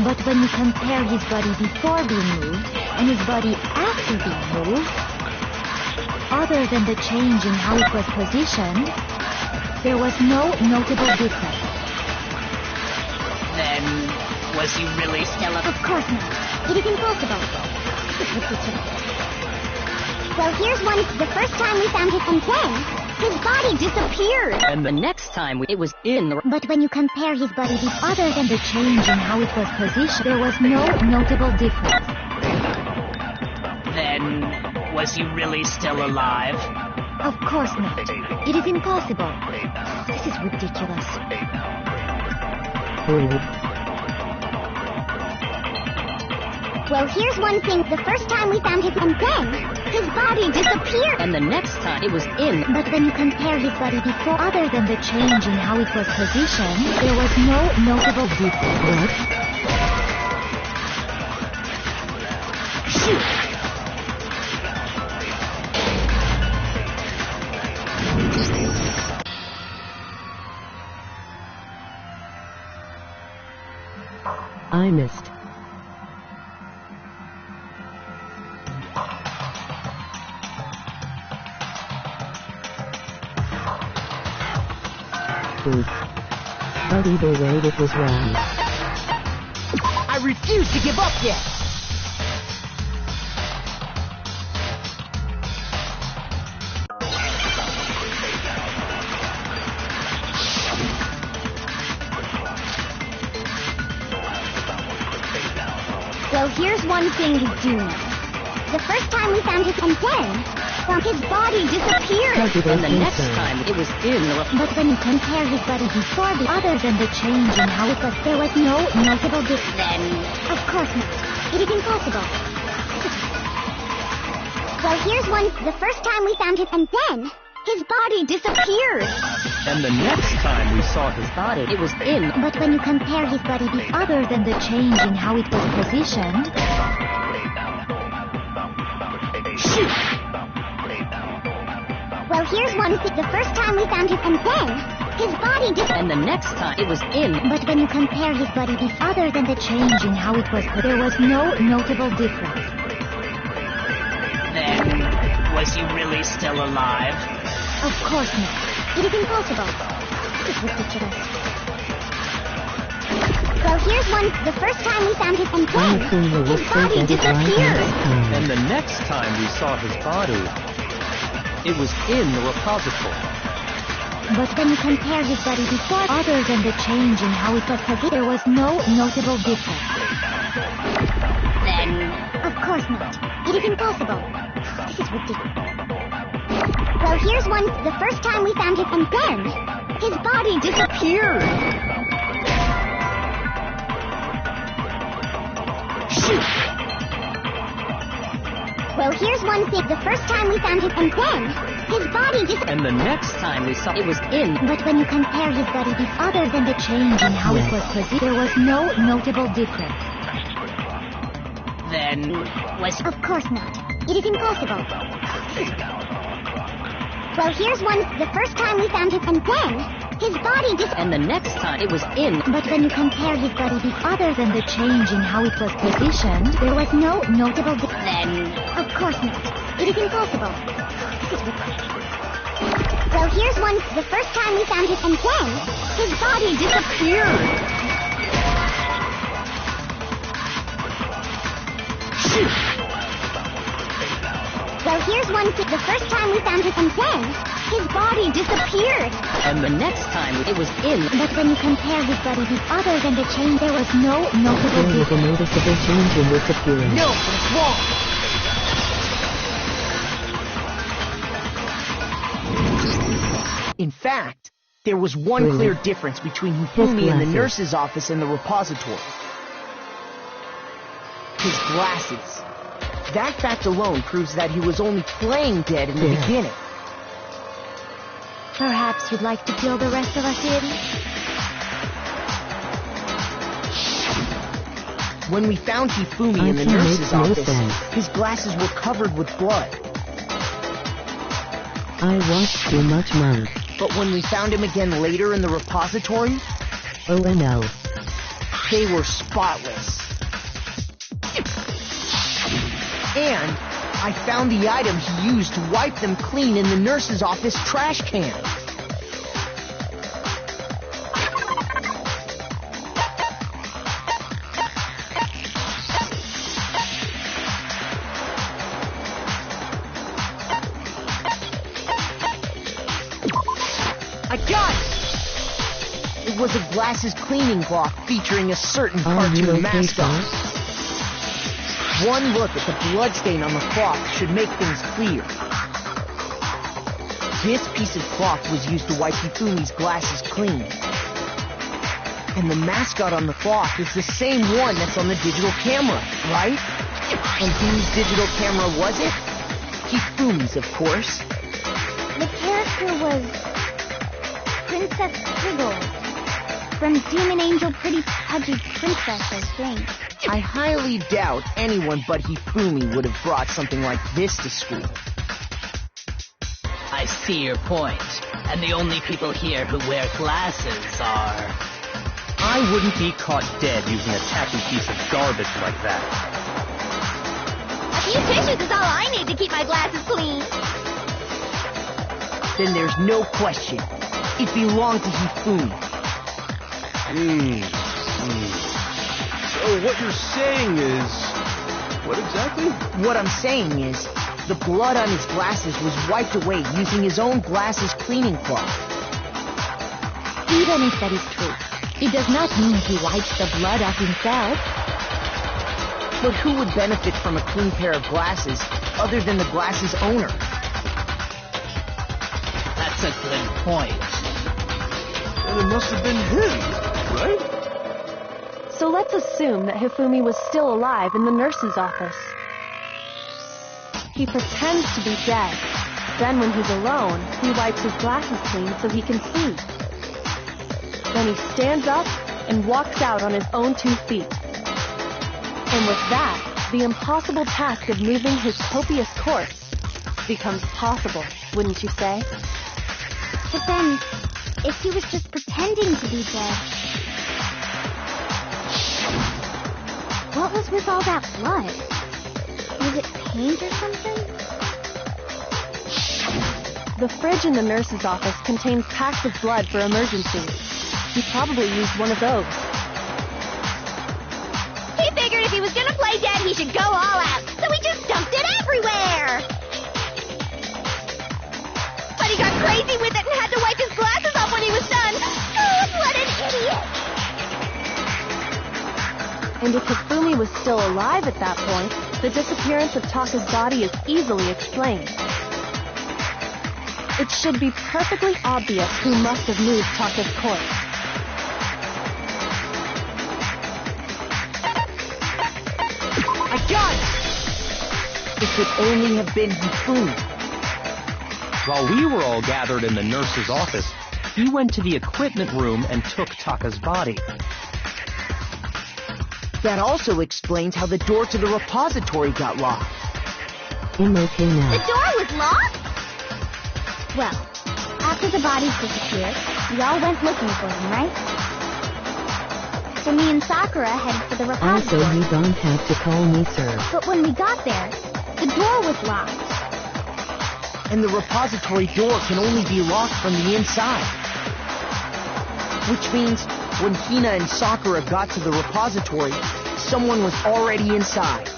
But when you compare his body before being moved and his body after being moved, other than the change in how it was positioned, there was no notable difference. Then, was he really still alive? Of course not. It is impossible. This is ridiculous. Well, here's one. The first time we found him, and then, his body disappeared. And the next time it was in the... But when you compare his body with Other than the change in how it was positioned, there was no notable difference. Then, was he really still alive? Of course not. It is impossible. This is ridiculous. Well, here's one thing. The first time we found him, and then, his body disappeared. And the next time it was in... But when you compare his body before, Other than the change in how it was positioned, there was no notable difference. shoot! I missed. truth. But either way it was wrong. I refuse to give up yet! Well, here's one thing we do know. The first time we found his then, his body disappeared. And the next time it was in the... But when you compare his body before the other than the change in how it was, there was no notable difference. Then... Of course not. It is impossible. Well, here's one. The first time we found him and then, his body disappeared. And the next time we saw his body, it was in... But when you compare his body other than the change in how it was positioned... Shoot! Well, here's one thing. The first time we found him and then, his body And the next time it was in... But when you compare his body other than the change in how it was, there was no notable difference. Then, was he really still alive? Of course not. It is impossible. This is ridiculous. Well, here's one. The first time we found him and then, his body disappeared. And the next time we saw his body, it was in the repository. But when you compare his body before other than the change in how it was positioned, there was no notable difference. Then... Of course not. It is impossible. This is ridiculous. Well, here's one. The first time we found him and then, his body disappeared. Shoot! Well, here's one thing. The first time we found him and then, his body disappeared. And the next time we saw it was in... But when you compare his body other than the change in how it was positioned, there was no notable difference. Then... was... Of course not. It is impossible. Well, here's one. The first time we found him and then, his body And the next time it was in... But when you compare his body other than the change in how it was positioned, there was no notable difference. Then... Of course not. It is impossible. This is ridiculous. Well, here's one. The first time we found him and then, his body disappeared. Shoot! Well, here's one thing. The first time we found him and then, his body disappeared. And the next time it was in... But when you compare his body other than the change, there was no notable There was a difference. noticeable change in its appearance. No, it's wrong! In fact, there was one Really? clear difference between Hifumi in the glasses. nurse's office and the repository. His glasses. That fact alone proves that he was only playing dead in the Yeah. beginning. Perhaps you'd like to kill the rest of us in? When we found Hifumi I in the see, nurse's makes no office, sense. his glasses were covered with blood. I watched too much monk. But when we found him again later in the repository, Oh no. they were spotless. And I found the item he used to wipe them clean in the nurse's office trash can. I got it! It was a glasses cleaning cloth featuring a certain Are you cartoon okay, mascot. sir? One look at the bloodstain on the cloth should make things clear. This piece of cloth was used to wipe Hifumi's glasses clean. And the mascot on the cloth is the same one that's on the digital camera, right? And whose digital camera was it? Hifumi's, of course. The character was Princess Squiggles from Demon Angel Pretty Pudgy Princess, I think. I highly doubt anyone but Hifumi would have brought something like this to school. I see your point. And the only people here who wear glasses are... I wouldn't be caught dead using a tacky piece of garbage like that. A few tissues is all I need to keep my glasses clean. Then there's no question. It belonged to Hifumi. So what you're saying is... What exactly? What I'm saying is, the blood on his glasses was wiped away using his own glasses cleaning cloth. Even if that is true, it does not mean he wiped the blood off himself. But who would benefit from a clean pair of glasses other than the glasses owner? That's a good point. And it must have been him, right? So let's assume that Hifumi was still alive in the nurse's office. He pretends to be dead. Then when he's alone, he wipes his glasses clean so he can see. Then he stands up and walks out on his own 2 feet. And with that, the impossible task of moving his copious corpse becomes possible, wouldn't you say? But then, if he was just pretending to be dead, what was with all that blood? Was it paint or something? The fridge in the nurse's office contains packs of blood for emergencies. He probably used one of those. He figured if he was gonna play dead, he should go all out, so he just dumped it everywhere! But he got crazy with it and had to wipe his glasses off when he was done! Oh, what an idiot! And if Hifumi was still alive at that point, the disappearance of Taka's body is easily explained. It should be perfectly obvious who must have moved Taka's corpse. I got it! It could only have been Hifumi. While we were all gathered in the nurse's office, he went to the equipment room and took Taka's body. That also explains how the door to the repository got locked. I'm okay now. The door was locked? Well, after the bodies disappeared, we all went looking for him, right? So me and Sakura headed for the Also, repository. you don't have to call me sir. But when we got there, the door was locked. And the repository door can only be locked from the inside. Which means, when Hina and Sakura got to the repository, someone was already inside.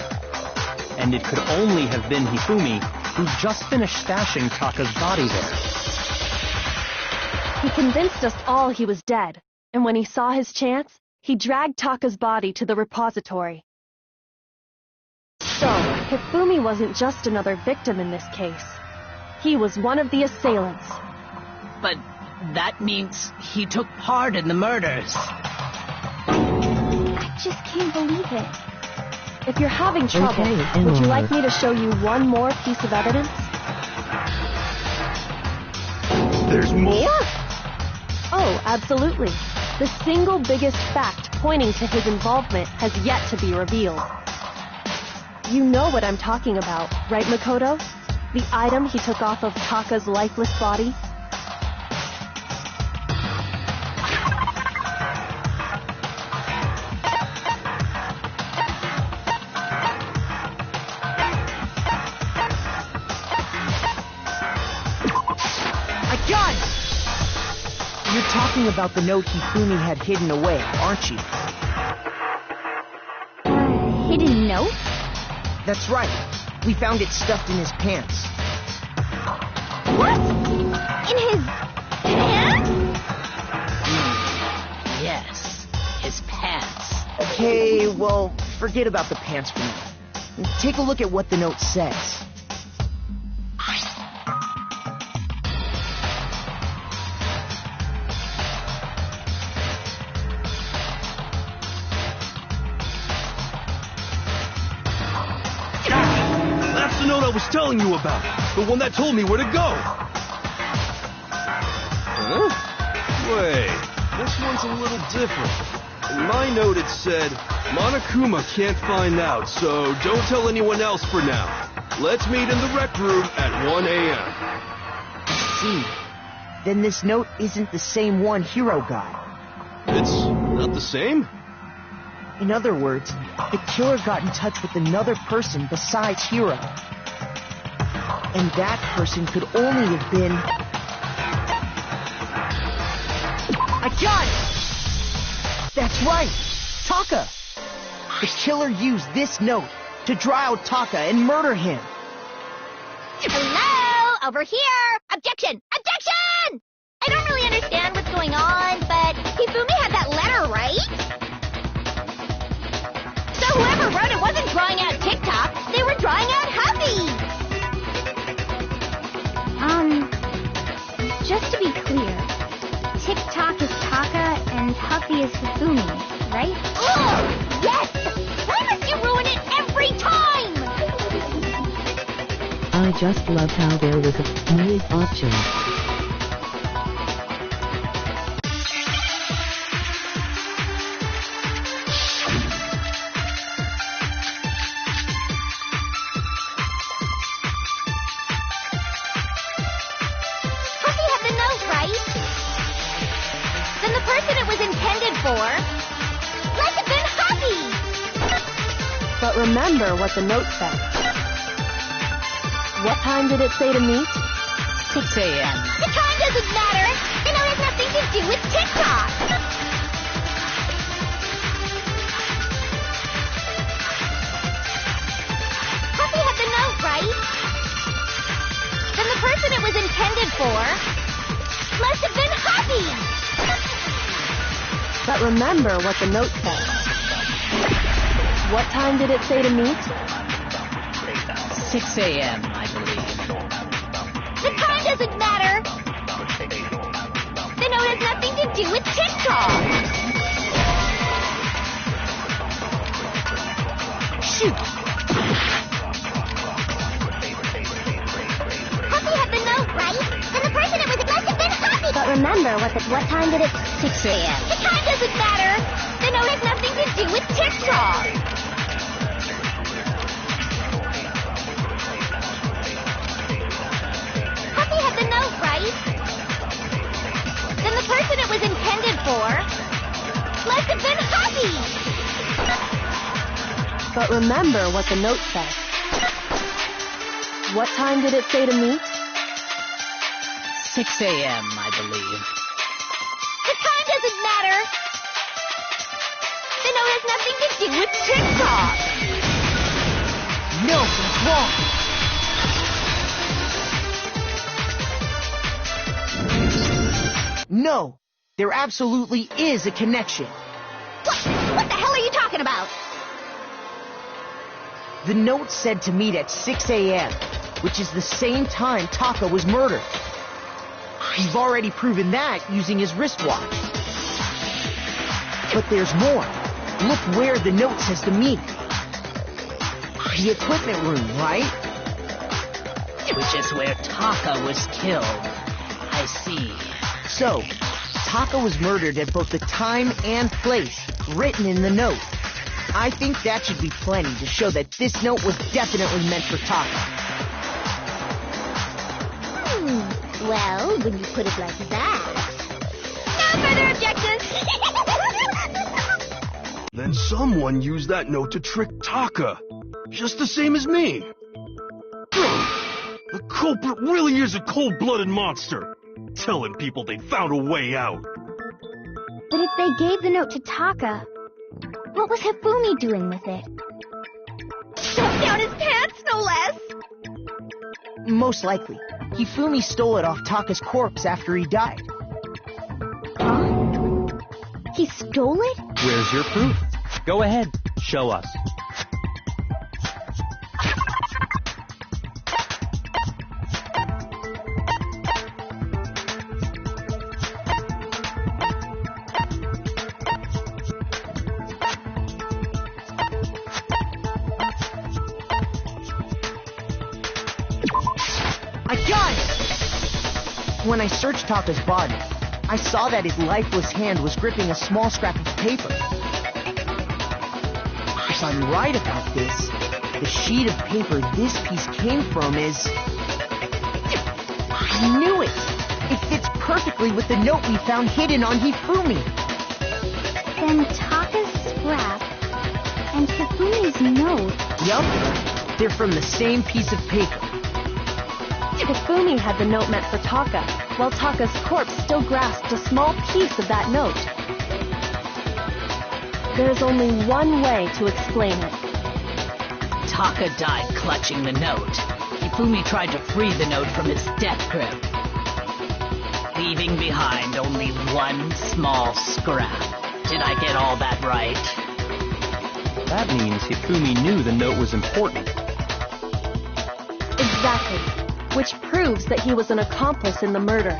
And it could only have been Hifumi, who just finished stashing Taka's body there. He convinced us all he was dead, and when he saw his chance, he dragged Taka's body to the repository. So, Hifumi wasn't just another victim in this case. He was one of the assailants. But that means he took part in the murders. I just can't believe it. If you're having trouble, Okay, would you Emma. like me to show you one more piece of evidence? There's more? Oh, absolutely. The single biggest fact pointing to his involvement has yet to be revealed. You know what I'm talking about, right, Makoto? The item he took off of Taka's lifeless body? I got it! You're talking about the note Hifumi had hidden away, aren't you? Hidden note? That's right. We found it stuffed in his pants. What? In his pants? Yes, his pants. Okay, well, forget about the pants for now. Take a look at what the note says. That's the note I was telling you about. The one that told me where to go. Huh? Wait, this one's a little different. In my note it said, Monokuma can't find out, so don't tell anyone else for now. Let's meet in the rec room at 1 a.m. I see. Then this note isn't the same one Hiro got. It's not the same? In other words, the killer got in touch with another person besides Hiro. And that person could only have been... I got it! That's right! Taka! The killer used this note to draw out Taka and murder him. Hello? Over here! Objection! Objection! I don't really understand what's going on, but Hifumi had that letter, right? So whoever wrote it wasn't drawing out TikTok, they were drawing out Huffy! Just to be clear, TikTok is Taka and Huffy is Hifumi, right? Oh, yes! Why must you ruin it every time? I just loved how there was a million options. Huffy had the note, right? Then the person it was intended for must have been Huffy! But remember what the note said. What time did it say to meet? 6 a.m. The time doesn't matter! The note has nothing to do with TikTok! Huffy had the note, right? Then the person it was intended for must have been Huffy! But remember what the note said. What time did it say to meet? 6 a.m., I believe. The time doesn't matter! The note has nothing to do with TikTok! Shoot! Huffy had the note, right? Then the person it was must have been Huffy! But remember, what time did it... 6 a.m. The time doesn't matter! The note has nothing to do with TikTok! Huffy had the note, right? Then the person it was intended for must have been Huffy! But remember what the note said. What time did it say to meet? 6 a.m., I believe. The time doesn't matter! The note has nothing to do with TikTok! No, that's wrong! No, there absolutely is a connection. What the hell are you talking about? The note said to meet at 6 a.m., which is the same time Taka was murdered. We've already proven that using his wristwatch. But there's more. Look where the note says to meet. The equipment room, right? Which is where Taka was killed. I see. So, Taka was murdered at both the time and place written in the note. I think that should be plenty to show that this note was definitely meant for Taka. Well, when you put it like that... No further objections! Then someone used that note to trick Taka. Just the same as me. The culprit really is a cold-blooded monster. Telling people they found a way out. But if they gave the note to Taka, what was Hifumi doing with it? Stuffed down his pants, no less! Most likely, Hifumi stole it off Taka's corpse after he died. Huh? He stole it? Where's your proof? Go ahead, show us. When I searched Taka's body, I saw that his lifeless hand was gripping a small scrap of paper. If I'm right about this, the sheet of paper this piece came from is... I knew it! It fits perfectly with the note we found hidden on Hifumi. Then Taka's scrap and Hifumi's note... Yup, they're from the same piece of paper. Hifumi had the note meant for Taka, while Taka's corpse still grasped a small piece of that note. There's only one way to explain it. Taka died clutching the note. Hifumi tried to free the note from his death grip, leaving behind only one small scrap. Did I get all that right? That means Hifumi knew the note was important. Exactly. Which proves that he was an accomplice in the murder.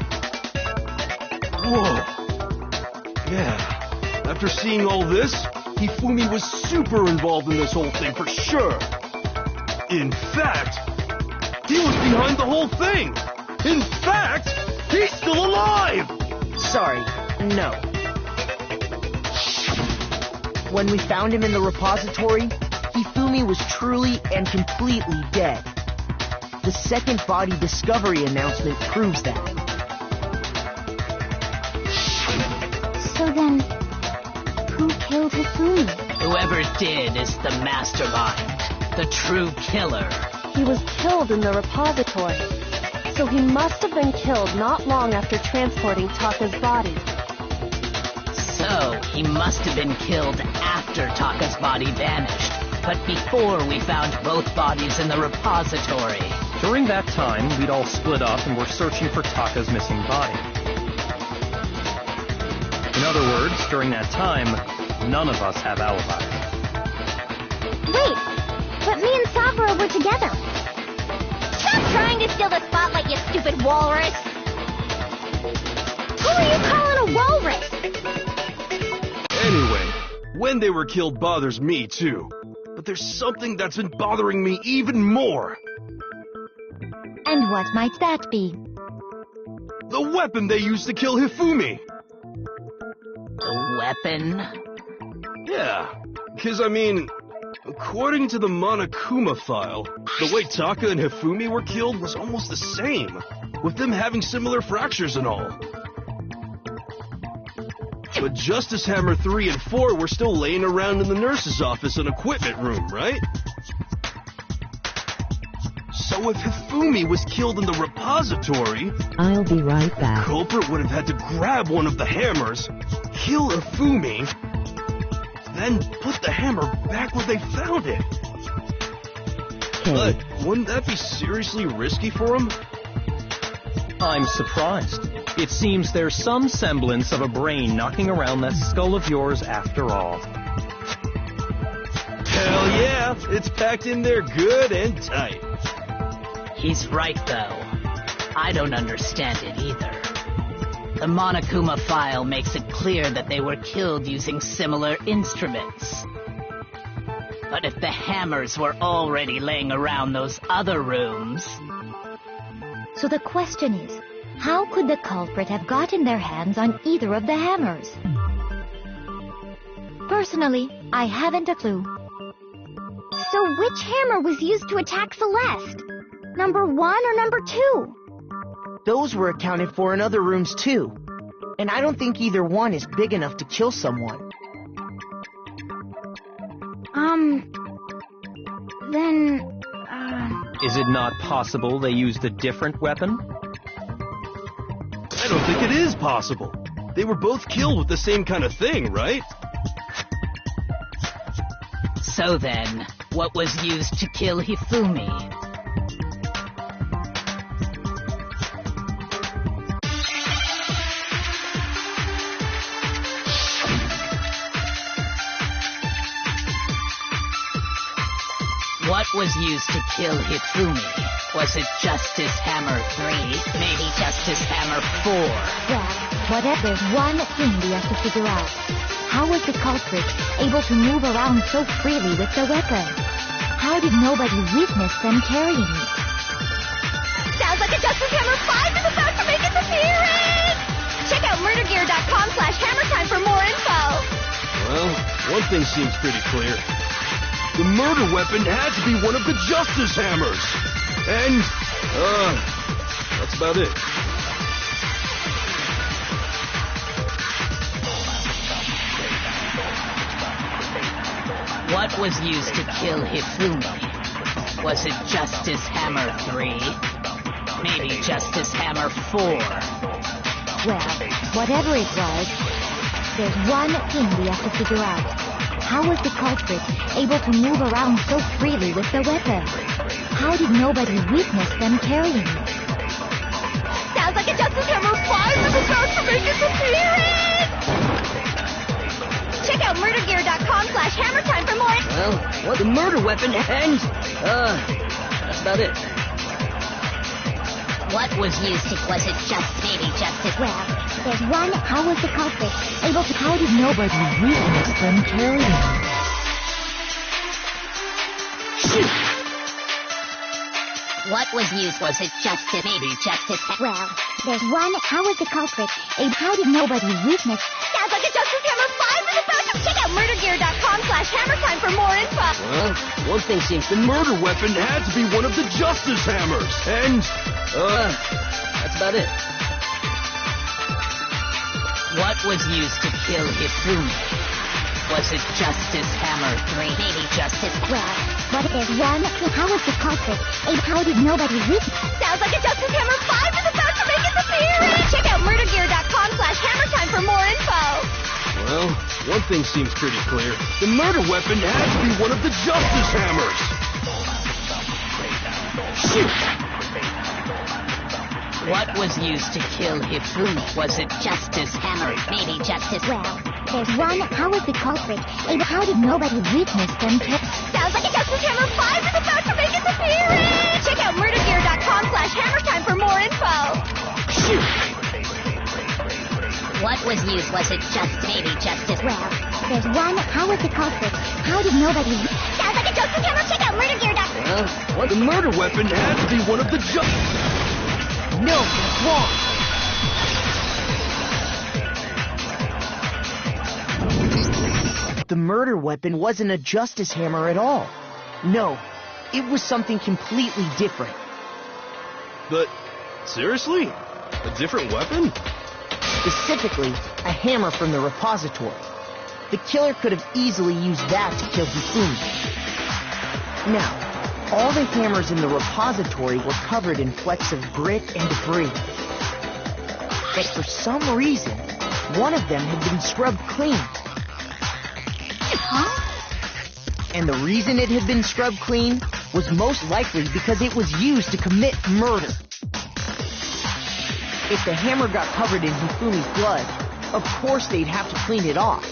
Whoa. Yeah. After seeing all this, Hifumi was super involved in this whole thing for sure. In fact, he was behind the whole thing. In fact, he's still alive! Sorry, no. When we found him in the repository, Hifumi was truly and completely dead. The second body discovery announcement proves that. So then, who killed Hifumi? Whoever did is the mastermind, the true killer. He was killed in the repository, so he must have been killed not long after transporting Taka's body. So, he must have been killed after Taka's body vanished, but before we found both bodies in the repository. During that time, we'd all split up and were searching for Taka's missing body. In other words, during that time, none of us have alibis. Wait, but me and Saburo were together. Stop trying to steal the spotlight, you stupid walrus! Who are you calling a walrus? Anyway, when they were killed bothers me too. But there's something that's been bothering me even more. And what might that be? The weapon they used to kill Hifumi. The weapon? Yeah, because I mean, according to the Monokuma file, the way Taka and Hifumi were killed was almost the same, with them having similar fractures and all. But Justice Hammer 3 and 4 were still laying around in the nurse's office and equipment room, right? So if Hifumi was killed in the repository, I'll be right the back. culprit would have had to grab one of the hammers, kill Hifumi, then put the hammer back where they found it. But wouldn't that be seriously risky for him? I'm surprised. It seems there's some semblance of a brain knocking around that skull of yours after all. Hell yeah, it's packed in there good and tight. He's right, though. I don't understand it either. The Monokuma file makes it clear that they were killed using similar instruments. But if the hammers were already laying around those other rooms... So the question is, how could the culprit have gotten their hands on either of the hammers? Personally, I haven't a clue. So which hammer was used to attack Celeste? Number 1 or number 2? Those were accounted for in other rooms too. And I don't think either one is big enough to kill someone. Is it not possible they used a different weapon? I don't think it is possible. They were both killed with the same kind of thing, right? So then, what was used to kill Hifumi? What was used to kill Hifumi? Was it Justice Hammer 3? Maybe Justice Hammer 4? Well, whatever, there's one thing we have to figure out. How was the culprit able to move around so freely with the weapon? How did nobody witness them carrying it? Sounds like a Justice Hammer 5 is about to make its appearance! Check out murdergear.com/hammertime for more info! Well, one thing seems pretty clear. The murder weapon had to be one of the Justice Hammers! And, that's about it. What was used to kill Hifumi? Was it Justice Hammer 3? Maybe Justice Hammer 4. Well, whatever it was, there's one thing we have to figure out. How was the culprit able to move around so freely with the weapon? How did nobody witness them carrying it? Sounds like a Justice Hammer 5 is about to make its appearance! Check out murdergear.com/hammertime for more. Well, what the murder weapon and that's about it. What was used to... Was it just baby justice? Well, there's one. How was the culprit able to... How did nobody witness them carrying it? Shoot! What was used? Was it justice? Maybe justice? Well, there's one. How was the culprit? How did nobody witness? Sounds like a Justice Hammer 5 is about to... Check out murdergear.com/hammertime for more info. Well, one thing seems The murder weapon had to be one of the Justice Hammers. And... that's about it. What was used to kill Hifumi? Was it Justice Hammer 3? Maybe justice. Well, but there's one. How was the culprit? How did nobody witness? Sounds like a Justice Hammer 5 is about to make its appearance. Check out murdergear.com/hammertime for more info. Well, one thing seems pretty clear. The murder weapon had to be one of the Justice Hammers. Shoot! What was used to kill Hifumi? Was it Justice Hammer? Maybe justice. Well, there's one. How was the culprit? How did nobody witness them? Sounds like a Justice Hammer 5 is about to make its appearance. Check out murdergear.com/hammertime for more info. Shoot! What was used? Was it just maybe justice? Well, there's one. How was the culprit? How did nobody... Sounds like a Justice Hammer. Check out murdergear.com. Well, what The murder weapon had to be one of the Justice... No, it's wrong. The murder weapon wasn't a Justice Hammer at all. No, it was something completely different. But, seriously? A different weapon? Specifically, a hammer from the repository. The killer could have easily used that to kill Hifumi. Now, all the hammers in the repository were covered in flecks of grit and debris. But for some reason, one of them had been scrubbed clean. Huh? And the reason it had been scrubbed clean was most likely because it was used to commit murder. If the hammer got covered in Hifumi's blood, of course they'd have to clean it off.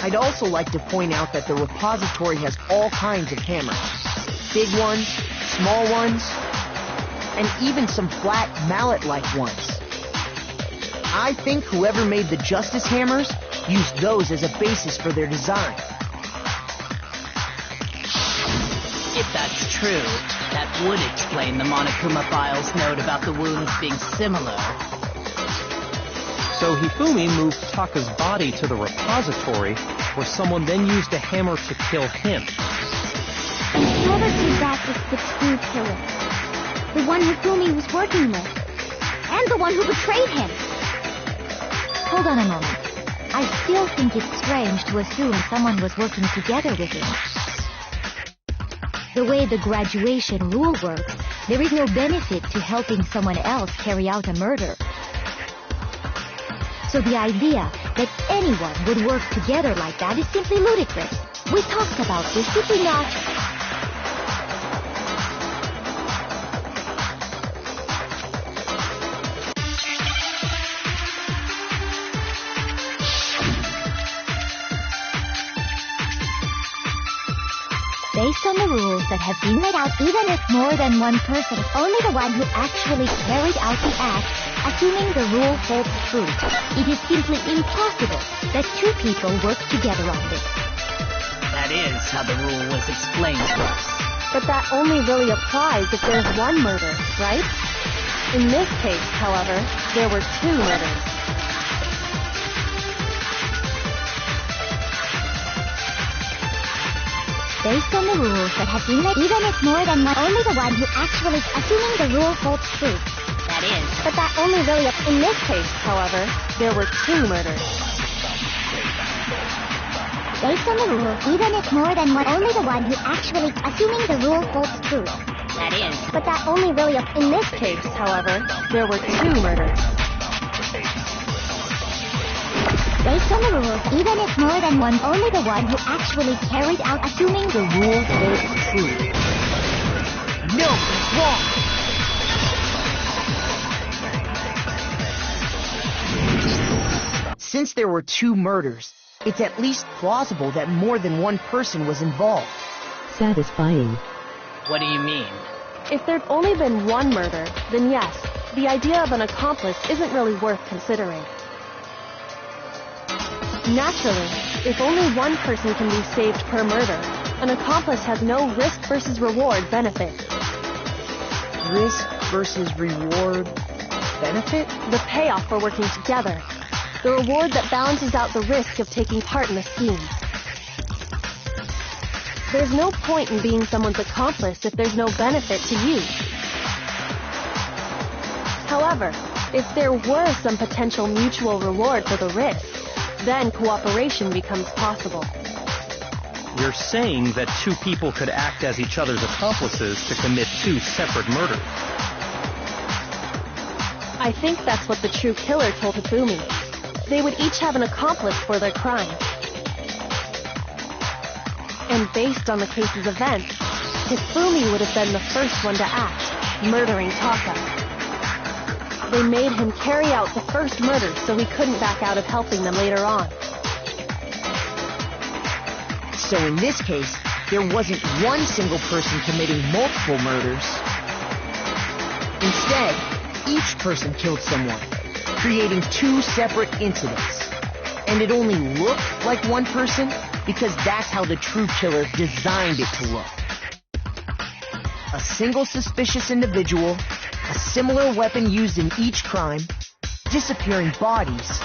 I'd also like to point out that the repository has all kinds of hammers. Big ones, small ones, and even some flat mallet-like ones. I think whoever made the Justice Hammers used those as a basis for their design. If that's true, that would explain the Monokuma Files note about the wounds being similar. So Hifumi moved Taka's body to the repository, where someone then used a hammer to kill him. Whoever did that was the true killer. The one Hifumi was working with. And the one who betrayed him. Hold on a moment. I still think it's strange to assume someone was working together with him. The way the graduation rule works, there is no benefit to helping someone else carry out a murder. So the idea that anyone would work together like that is simply ludicrous. We talked about this, did we not? Based on the rules that have been laid out, even if more than one person, only the one who actually carried out the act, assuming the rule holds true, it is simply impossible that two people work together on this. That is how the rule was explained to us. But that only really applies if there's one murder, right? In this case, however, there were two murders. Based on the rules that have been made, even if more than one, only the one who actually, assuming the rule holds true. That is. But that only really, in this case, however, there were two murders. Based on the rule, even if more than one, only the one who actually, assuming the rule holds true. That is. But that only really, In this case, however, there were 2 murders. based on the rules, even if more than one, only the one who actually carried out, assuming The rule holds true. No, wrong. Since there were 2 murders, it's at least plausible that more than one person was involved. Satisfying. What do you mean? If there'd only been 1 murder, then yes, the idea of an accomplice isn't really worth considering. Naturally, if only 1 person can be saved per murder, an accomplice has no risk versus reward benefit. Risk versus reward benefit? The payoff for working together. The reward that balances out the risk of taking part in the scheme. There's no point in being someone's accomplice if there's no benefit to you. However, if there were some potential mutual reward for the risk, then cooperation becomes possible. You're saying that 2 people could act as each other's accomplices to commit 2 separate murders. I think that's what the true killer told Hifumi. They would each have an accomplice for their crime. And based on the case's events, Hifumi would have been the first one to act, murdering Taka. They made him carry out the first murder so he couldn't back out of helping them later on. So in this case, there wasn't one single person committing multiple murders. Instead, each person killed someone, creating 2 separate incidents. And it only looked like one person because that's how the true killer designed it to look. A single suspicious individual, a similar weapon used in each crime, disappearing bodies.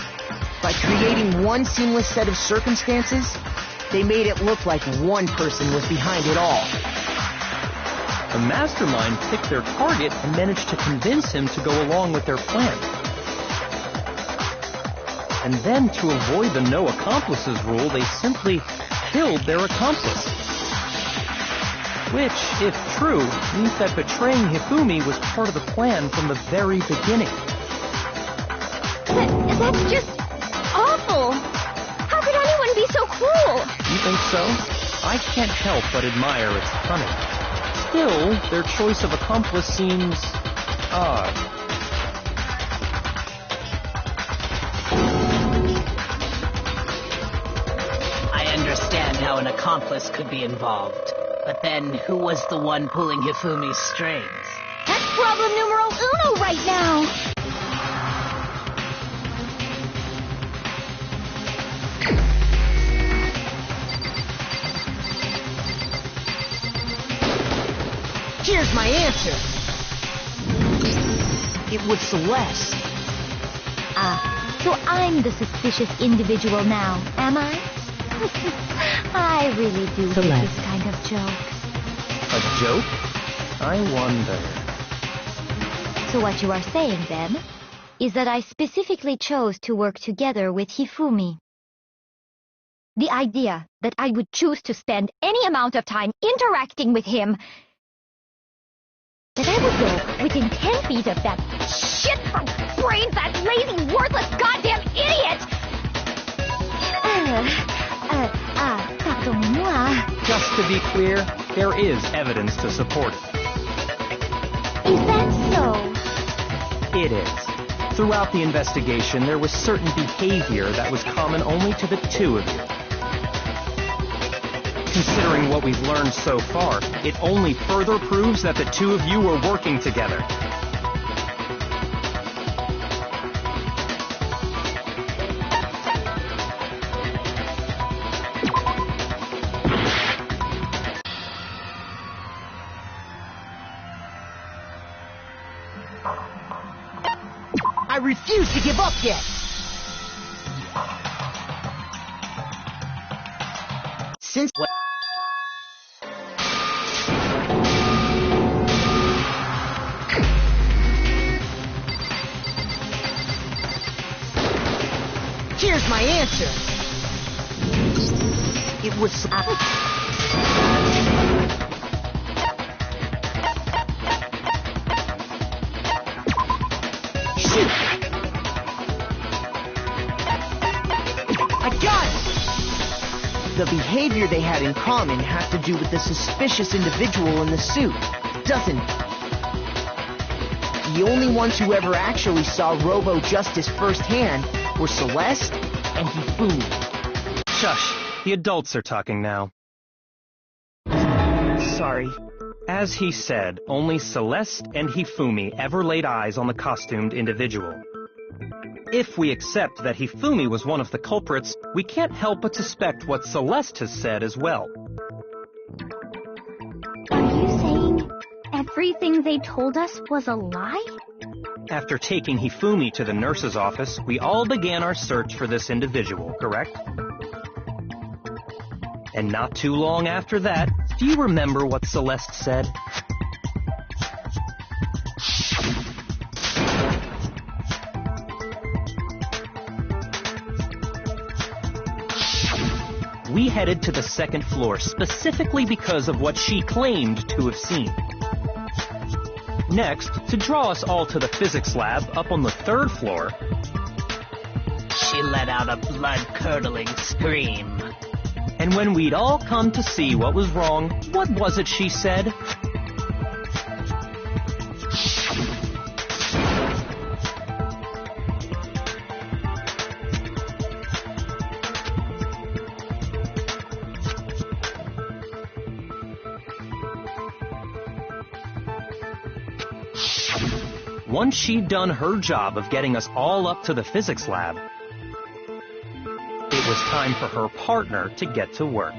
By creating one seamless set of circumstances, they made it look like one person was behind it all. The mastermind picked their target and managed to convince him to go along with their plan. And then, to avoid the no accomplices rule, they simply killed their accomplice. Which, if true, means that betraying Hifumi was part of the plan from the very beginning. That's just awful. How could anyone be so cruel? You think so? I can't help but admire its cunning. Still, their choice of accomplice seems odd. I understand how an accomplice could be involved. But then, who was the one pulling Hifumi's strings? That's problem numero uno right now. Here's my answer. It was Celeste. So I'm the suspicious individual now, am I? I really do hate this kind of jokes. A joke? I wonder. So what you are saying, then, is that I specifically chose to work together with Hifumi. The idea that I would choose to spend any amount of time interacting with him, that I would go within 10 feet of that shit-brains, that lazy, worthless goddamn idiot! Pardonnez-moi. Just to be clear, there is evidence to support it. Is that so? It is. Throughout the investigation, there was certain behavior that was common only to the 2 of you. Considering what we've learned so far, it only further proves that the 2 of you were working together. I refuse to give up yet. Since... Here's my answer. was... Shoot! I got it! The behavior they had in common had to do with the suspicious individual in the suit, doesn't it? The only ones who ever actually saw Robo-Justice firsthand were Celeste and Hifumi. Shush. The adults are talking now. Sorry. As he said, only Celeste and Hifumi ever laid eyes on the costumed individual. If we accept that Hifumi was one of the culprits, we can't help but suspect what Celeste has said as well. Are you saying everything they told us was a lie? After taking Hifumi to the nurse's office, we all began our search for this individual, correct? And not too long after that, do you remember what Celeste said? We headed to the second floor specifically because of what she claimed to have seen. Next, to draw us all to the physics lab up on the third floor, She let out a blood-curdling scream. and when we'd all come to see what was wrong, what was it she said? Once she'd done her job of getting us all up to the physics lab, it was time for her partner to get to work.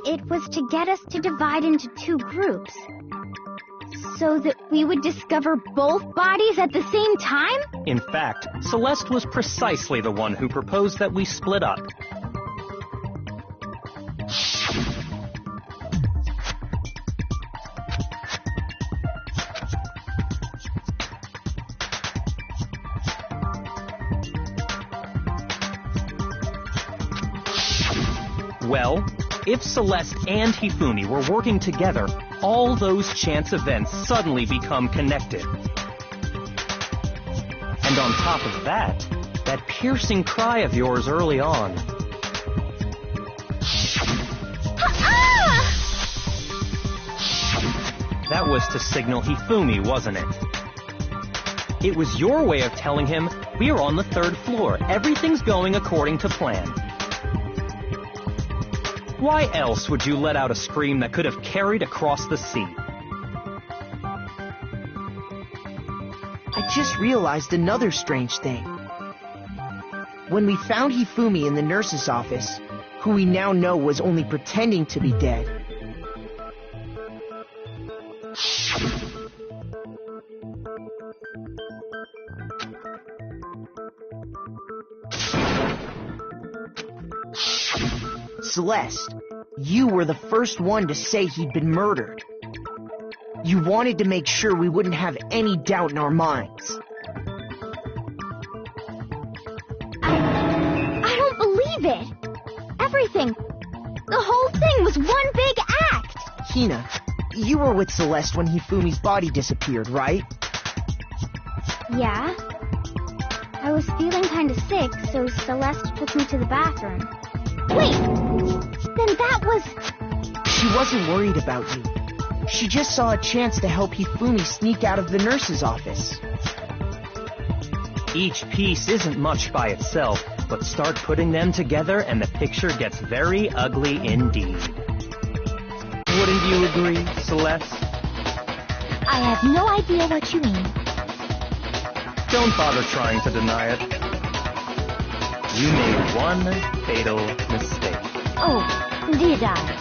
It was to get us to divide into two groups, so that we would discover both bodies at the same time? In fact, Celeste was precisely the one who proposed that we split up. Well, if Celeste and Hifumi were working together, all those chance events suddenly become connected. And on top of that, that piercing cry of yours early on. That was to signal Hifumi, wasn't it? It was your way of telling him, we're on the third floor, everything's going according to plan. Why else would you let out a scream that could have carried across the sea? I just realized another strange thing. When we found Hifumi in the nurse's office, who we now know was only pretending to be dead, Celeste, you were the first one to say he'd been murdered. You wanted to make sure we wouldn't have any doubt in our minds. I don't believe it. Everything, the whole thing was one big act. Hina, you were with Celeste when Hifumi's body disappeared, right? Yeah. I was feeling kind of sick, so Celeste took me to the bathroom. Wait, then that was... She wasn't worried about you. She just saw a chance to help Hifumi sneak out of the nurse's office. Each piece isn't much by itself, but start putting them together and the picture gets very ugly indeed. Wouldn't you agree, Celeste? I have no idea what you mean. Don't bother trying to deny it. You made one fatal mistake. Oh, did I?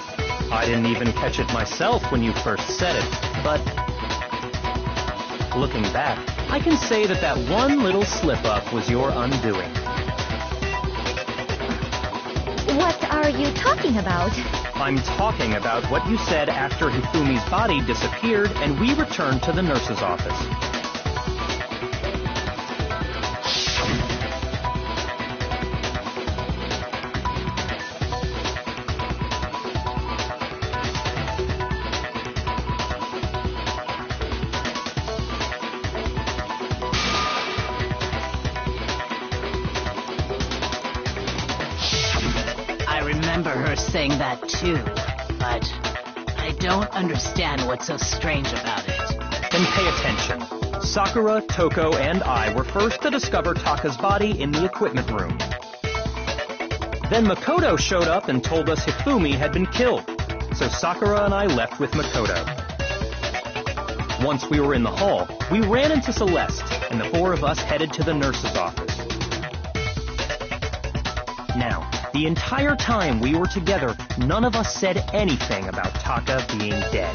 I didn't even catch it myself when you first said it, but looking back, I can say that that one little slip-up was your undoing. What are you talking about? I'm talking about what you said after Hifumi's body disappeared and we returned to the nurse's office. Saying that too, but I don't understand what's so strange about it. Then pay attention. Sakura, Toko, and I were first to discover Taka's body in the equipment room. Then Makoto showed up and told us Hifumi had been killed, so Sakura and I left with Makoto. Once we were in the hall, we ran into Celeste, and the four of us headed to the nurse's office. Now, the entire time we were together, none of us said anything about Taka being dead.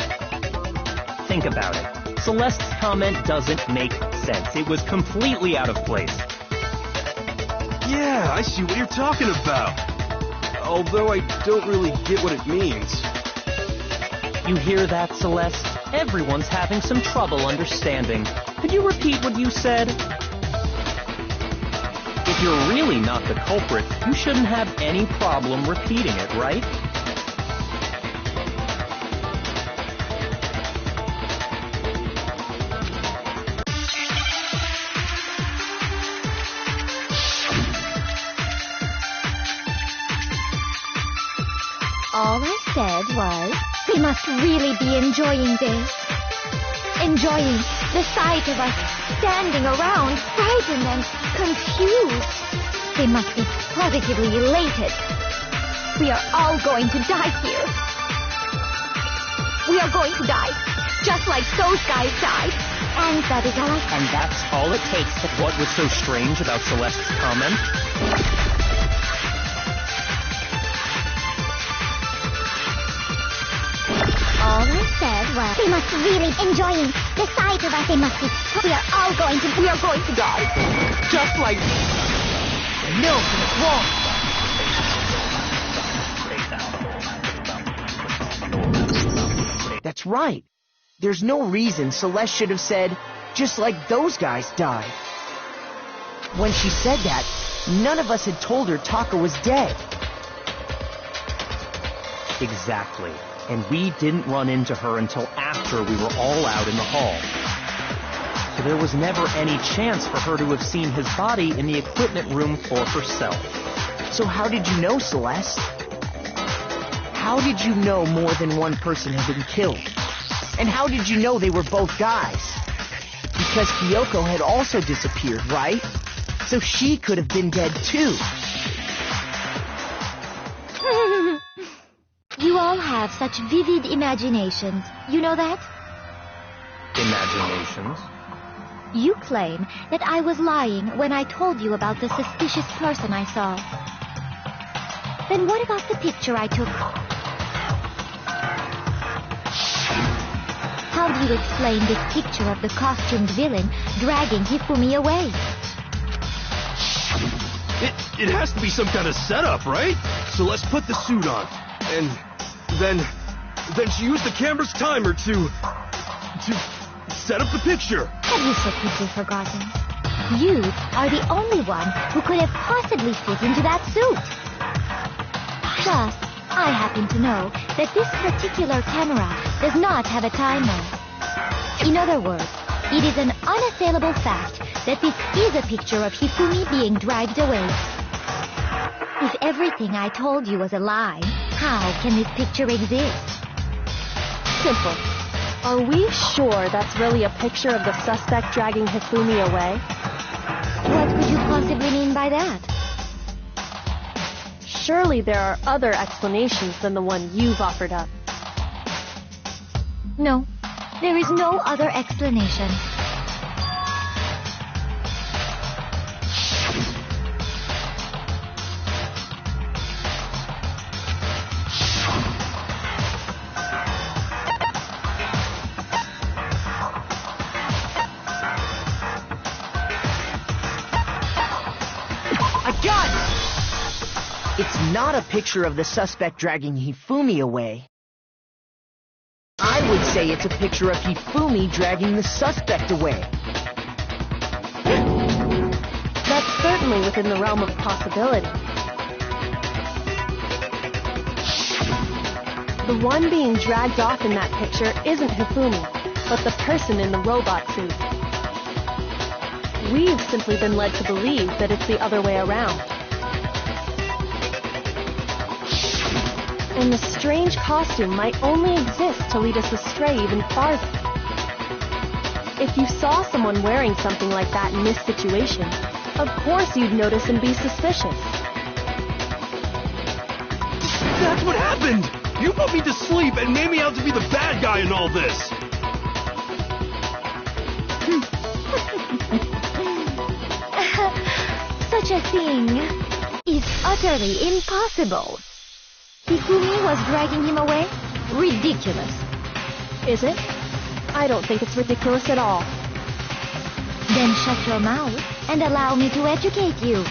Think about it. Celeste's comment doesn't make sense. It was completely out of place. Yeah, I see what you're talking about. Although I don't really get what it means. You hear that, Celeste? Everyone's having some trouble understanding. Could you repeat what you said? If you're really not the culprit, you shouldn't have any problem repeating it, right? All I said was, they must really be enjoying this. Enjoying the sight of us standing around, frightened and confused. They must be positively elated. We are all going to die here. We are going to die, just like those guys died. And that is all. And that's all it takes to... What was so strange about Celeste's comment? All I said was, they must really enjoying the sight of us. They must be. We are going to die. Just like... No, it's wrong. That's right. There's no reason Celeste should have said, just like those guys died. When she said that, none of us had told her Taka was dead. Exactly. And we didn't run into her until after we were all out in the hall. So there was never any chance for her to have seen his body in the equipment room for herself. So how did you know, Celeste? How did you know more than one person had been killed? And how did you know they were both guys? Because Kyoko had also disappeared, right? So she could have been dead too. You all have such vivid imaginations. You know that? Imaginations? You claim that I was lying when I told you about the suspicious person I saw. Then what about the picture I took? How do you explain this picture of the costumed villain dragging Hifumi away? It has to be some kind of setup, right? So let's put the suit on. And then she used the camera's timer to set up the picture. Have you so quickly forgotten? You are the only one who could have possibly fit into that suit. Plus, I happen to know that this particular camera does not have a timer. In other words, it is an unassailable fact that this is a picture of Hifumi being dragged away. If everything I told you was a lie, how can this picture exist? Simple. Are we sure that's really a picture of the suspect dragging Hifumi away? What could you possibly mean by that? Surely there are other explanations than the one you've offered up. No, there is no other explanation. It's not a picture of the suspect dragging Hifumi away. I would say it's a picture of Hifumi dragging the suspect away. That's certainly within the realm of possibility. The one being dragged off in that picture isn't Hifumi, but the person in the robot suit. We've simply been led to believe that it's the other way around. And the strange costume might only exist to lead us astray even farther. If you saw someone wearing something like that in this situation, of course you'd notice and be suspicious. That's what happened! You put me to sleep and made me out to be the bad guy in all this! Such a thing is utterly impossible. Hifumi was dragging him away? Ridiculous. Is it? I don't think it's ridiculous at all. Then shut your mouth and allow me to educate you.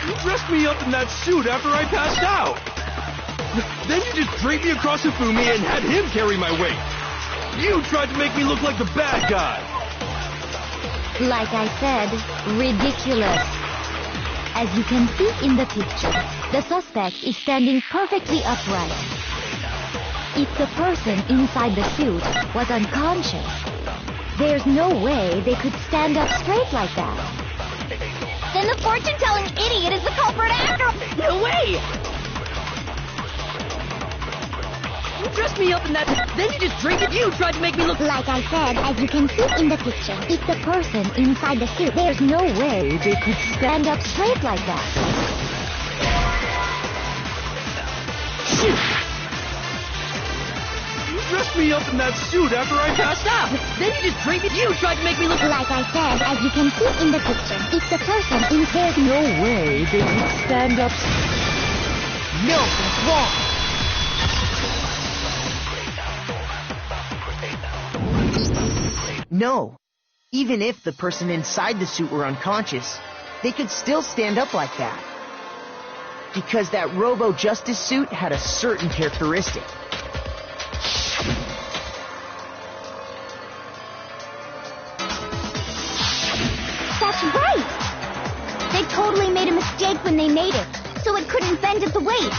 You dressed me up in that suit after I passed out! Then you just draped me across Hifumi and had him carry my weight! You tried to make me look like the bad guy! Like I said, ridiculous. As you can see in the picture, the suspect is standing perfectly upright. If the person inside the suit was unconscious, there's no way they could stand up straight like that. Then the fortune-telling idiot is the culprit after all. No way! You dressed me up in that, then you just drink it. You tried to make me look... Like I said, as you can see in the picture, if the person inside the suit, there's no way they could stand up straight like that. Shoot! You dressed me up in that suit after I passed out! Then you just drink it. You tried to make me look... Like I said, as you can see in the picture, if the person in there's no way they could stand up. No, that's wrong. No. Even if the person inside the suit were unconscious, they could still stand up like that. Because that Robo-Justice suit had a certain characteristic. That's right! They totally made a mistake when they made it, so it couldn't bend at the waist.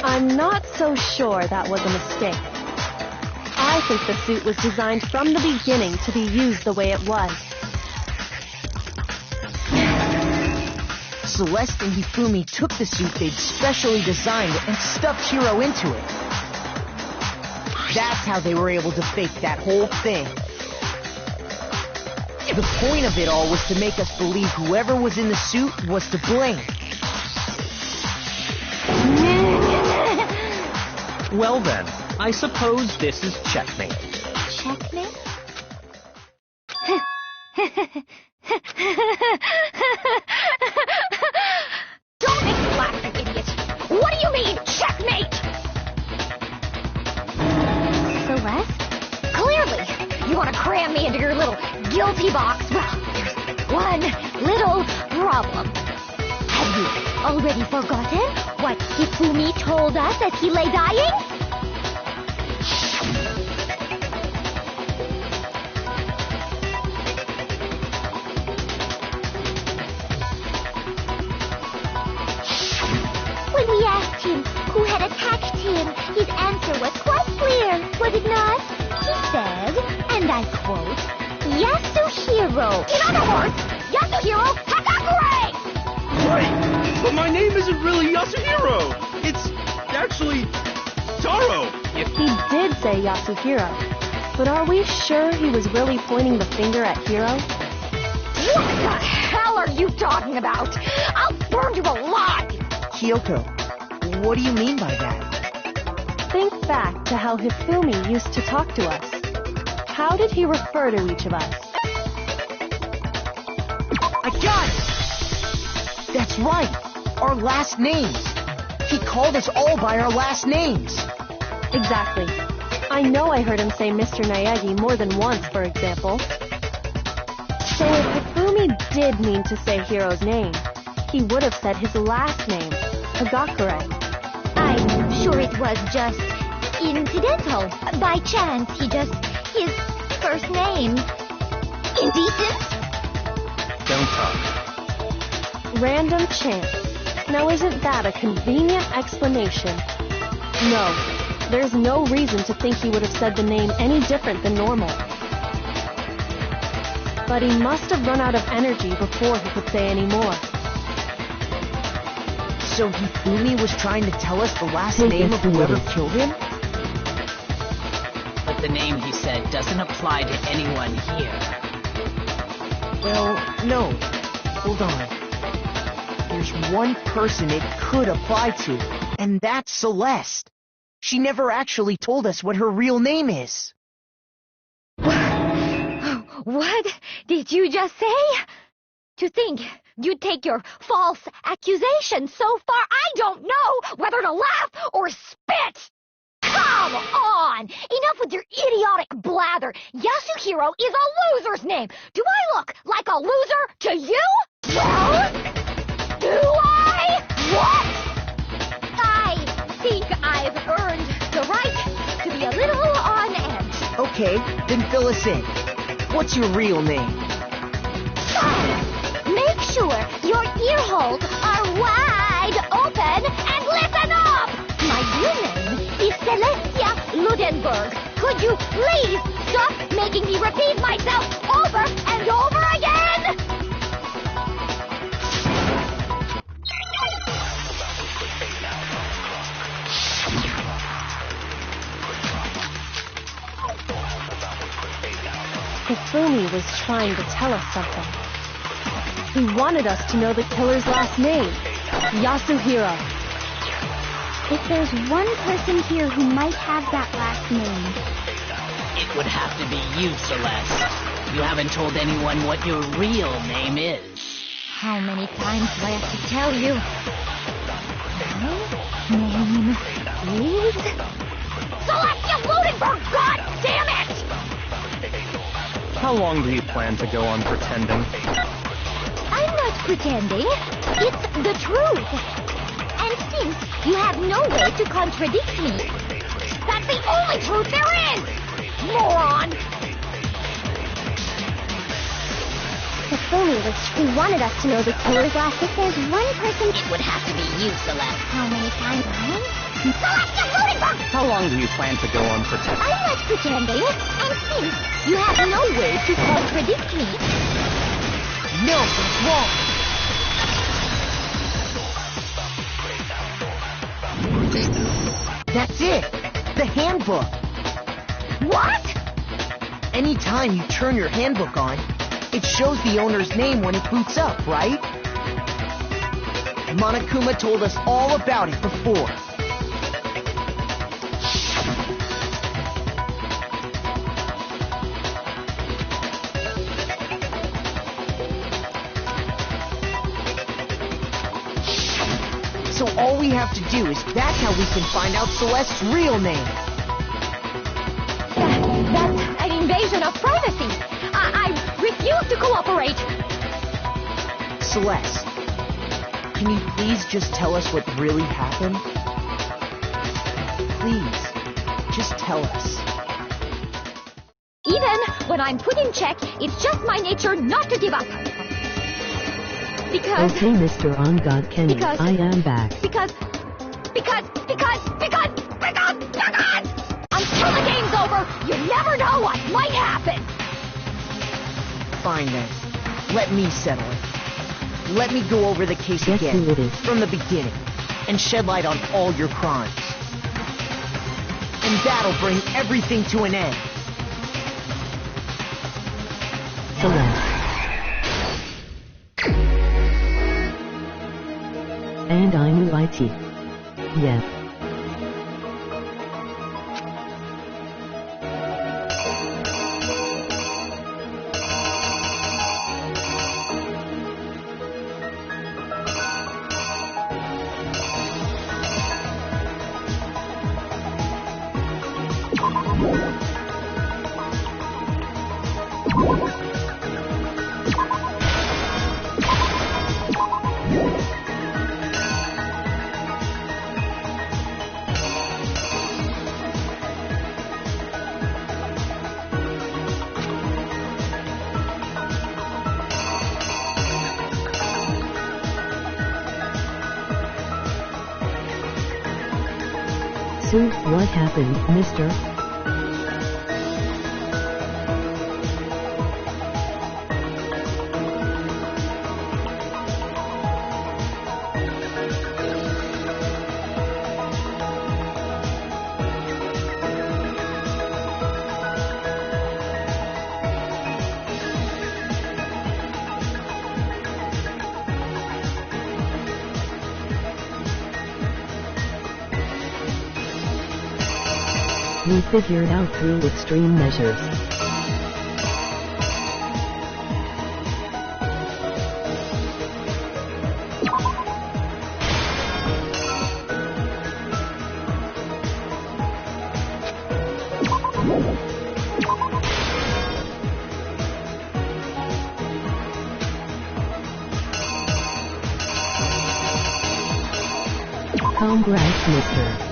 I'm not so sure that was a mistake. I think the suit was designed from the beginning to be used the way it was. Celeste and Hifumi took the suit they'd specially designed and stuffed Hiro into it. That's how they were able to fake that whole thing. The point of it all was to make us believe whoever was in the suit was to blame. Well then, I suppose this is checkmate. Checkmate? Don't make me laugh, you idiot! What do you mean, checkmate? Celeste? Clearly, you want to cram me into your little guilty box. Well, there's one little problem. Have you already forgotten what Hifumi told us as he lay dying? When we asked him who had attacked him, his answer was quite clear, was it not? He said, and I quote, Yasuhiro. In other words, Yasuhiro Takakure! Wait! But my name isn't really Yasuhiro! It's actually Taro! He did say Yasuhiro, but are we sure he was really pointing the finger at Hiro? What the hell are you talking about? I'll burn you alive! Kyoko, what do you mean by that? Think back to how Hifumi used to talk to us. How did he refer to each of us? I got it! That's right! Our last names. He called us all by our last names. Exactly. I know I heard him say Mr. Naegi more than once, for example. So if Hifumi did mean to say Hiro's name, he would have said his last name, Hagakure. I'm sure it was just incidental. By chance, his first name. Indecent? Don't talk. Random chance. Now isn't that a convenient explanation? No, there's no reason to think he would have said the name any different than normal. But he must have run out of energy before he could say any more. So Hifumi was trying to tell us the last name of whoever killed him? But the name he said doesn't apply to anyone here. Well, no. Hold on. There's one person it could apply to, and that's Celeste. She never actually told us what her real name is. What did you just say? To think you'd take your false accusation so far, I don't know whether to laugh or spit! Come on! Enough with your idiotic blather! Yasuhiro is a loser's name! Do I look like a loser to you? Well, do I? What? I think I've earned the right to be a little on edge. Okay, then fill us in. What's your real name? Make sure your ear holes are wide open and listen up! My real name is Celestia Ludenberg. Could you please stop making me repeat myself over and over again? Hifumi was trying to tell us something. He wanted us to know the killer's last name, Yasuhiro. If there's one person here who might have that last name, It would have to be you, Celeste. You haven't told anyone what your real name is. how many times do I have to tell you? My name is... Celestia Ludenberg! God damn it! How long do you plan to go on pretending? I'm not pretending. It's the truth. And since you have no way to contradict me, that's the only truth there is! Moron! Hifumi he wanted us to know the killer's last. If there's one person... It would have to be you, Celeste. How many times? Celestia Ludenberg! How long do you plan to go on pretending? I'm not pretending. And since you have no way to contradict me... No, that's wrong. That's it! The handbook! What? Anytime you turn your handbook on, it shows the owner's name when it boots up, right? Monokuma told us all about it before. So all we have to do is that's how we can find out Celeste's real name. That's an invasion of privacy. I refuse to cooperate. Celeste, can you please just tell us what really happened? Please, just tell us. Even when I'm put in check, it's just my nature not to give up. Because... Okay, Mr. On God Kenny, Because- I am back. Because... Until the game's over, you never know what might happen. Fine then. Let me settle it. Let me go over the case Guess again, who it is? from the beginning, and shed light on all your crimes. And that'll bring everything to an end. Celeste. And I'm UIT. Yep. So, what happened, mister? We figured out through extreme measures. Congrats, mister.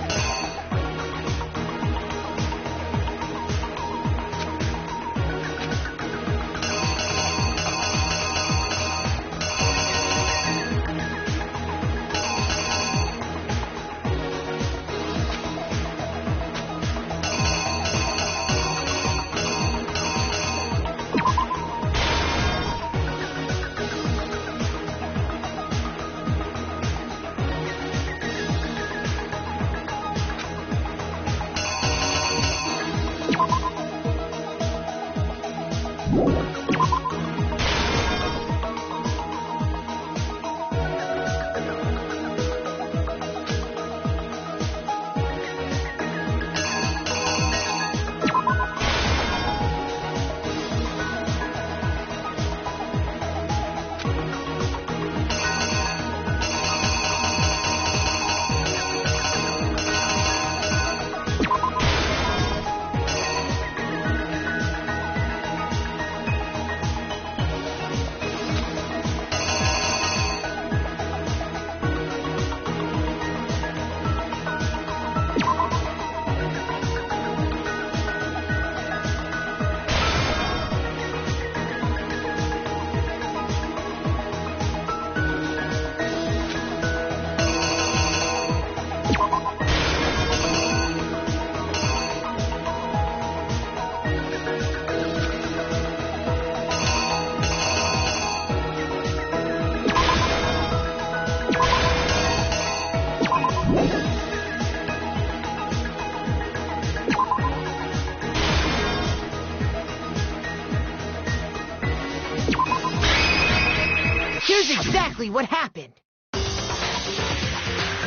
Here's exactly what happened.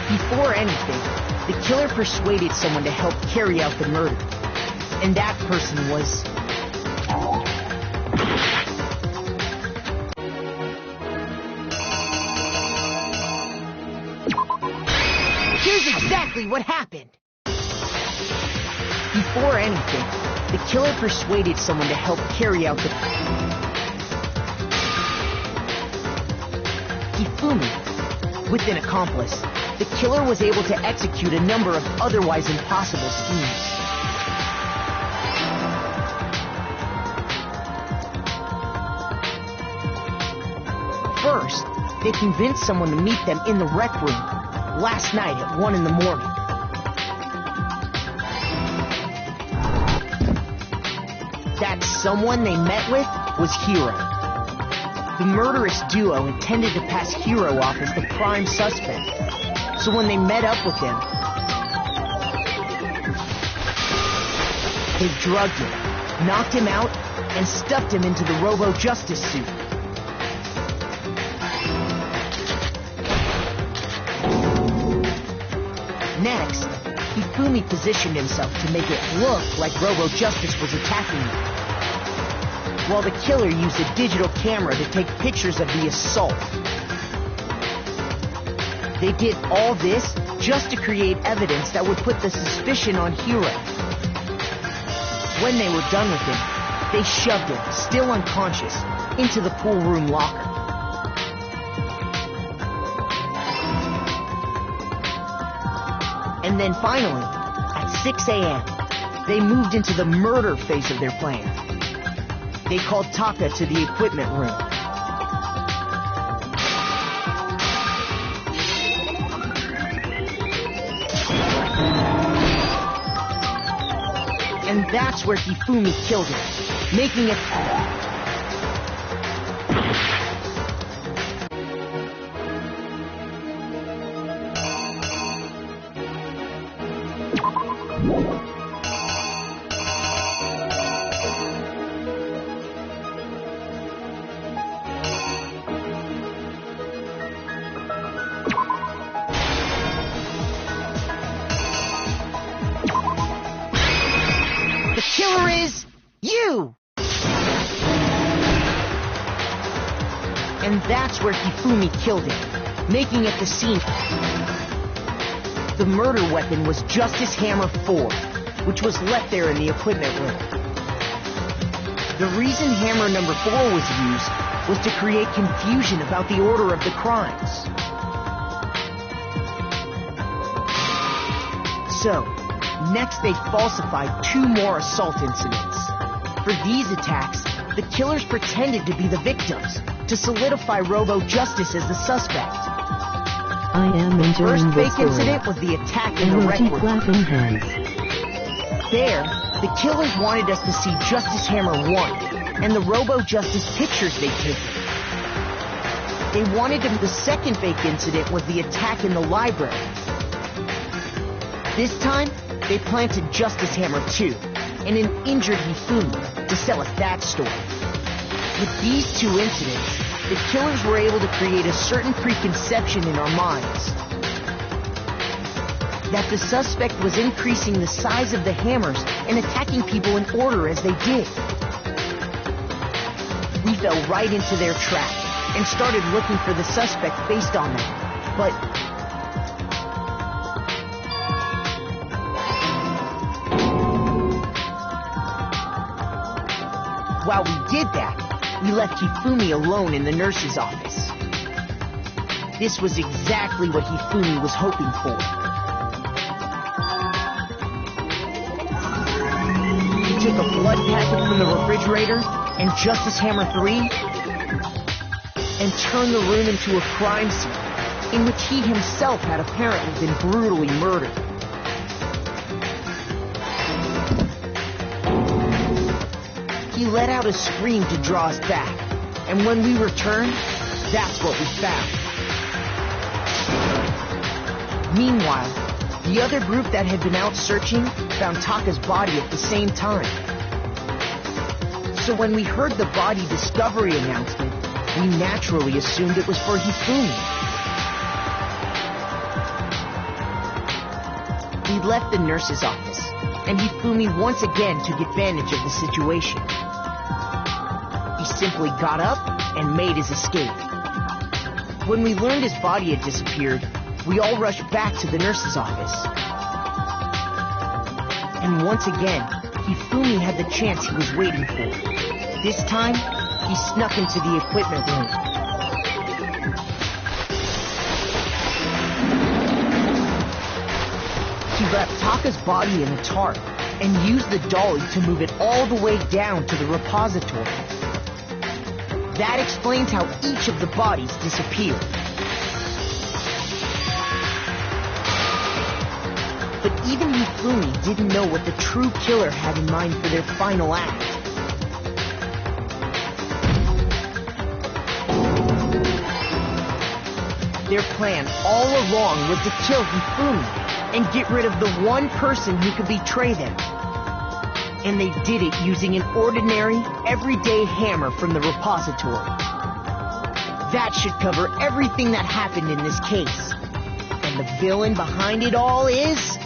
Before anything, the killer persuaded someone to help carry out the murder. And that person was... Here's exactly what happened. Before anything, the killer persuaded someone to help carry out the... Hifumi. With an accomplice, the killer was able to execute a number of otherwise impossible schemes. First, they convinced someone to meet them in the rec room last night at 1 in the morning. That someone they met with was Hiro. The murderous duo intended to pass Hiro off as the prime suspect, so when they met up with him, they drugged him, knocked him out, and stuffed him into the Robo-Justice suit. Next, Hifumi positioned himself to make it look like Robo-Justice was attacking them, while the killer used a digital camera to take pictures of the assault. They did all this just to create evidence that would put the suspicion on Hiro. When they were done with him, They shoved him, still unconscious, into the pool room locker. And then finally, at 6 a.m., they moved into the murder phase of their plan. They called Taka to the equipment room. And that's where Hifumi killed him, making it... The killer is you! And that's where Hifumi killed him, making it the scene. The murder weapon was Justice Hammer 4, which was left there in the equipment room. The reason Hammer number 4 was used was to create confusion about the order of the crimes. So, next they falsified 2 more assault incidents. For these attacks, the killers pretended to be the victims, to solidify Robo Justice as the suspect. I am enjoying First this fake incident was the attack in the rec room. laughing hands. There, the killers wanted us to see Justice Hammer 1 and the Robo Justice pictures they'd taken. They wanted him. The second fake incident was the attack in the library. This time, they planted Justice Hammer 2 and an injured Hifumi to sell us that story. With these 2 incidents, the killers were able to create a certain preconception in our minds that the suspect was increasing the size of the hammers and attacking people in order as they did. We fell right into their trap and started looking for the suspect based on that. But while we did that, we left Hifumi alone in the nurse's office. This was exactly what Hifumi was hoping for. He took a blood packet from the refrigerator and Justice Hammer 3 and turned the room into a crime scene in which he himself had apparently been brutally murdered. He let out a scream to draw us back, and when we returned, that's what we found. Meanwhile, the other group that had been out searching found Taka's body at the same time. So when we heard the body discovery announcement, we naturally assumed it was for Hifumi. We left the nurse's office, and Hifumi once again took advantage of the situation. He simply got up and made his escape. When we learned his body had disappeared, we all rushed back to the nurse's office. And once again, Hifumi had the chance he was waiting for. This time, he snuck into the equipment room. He left Taka's body in a tarp and used the dolly to move it all the way down to the repository. That explains how each of the bodies disappeared. But even Hifumi didn't know what the true killer had in mind for their final act. Their plan all along was to kill Hifumi and get rid of the one person who could betray them. And they did it using an ordinary, everyday hammer from the repository. That should cover everything that happened in this case. And the villain behind it all is...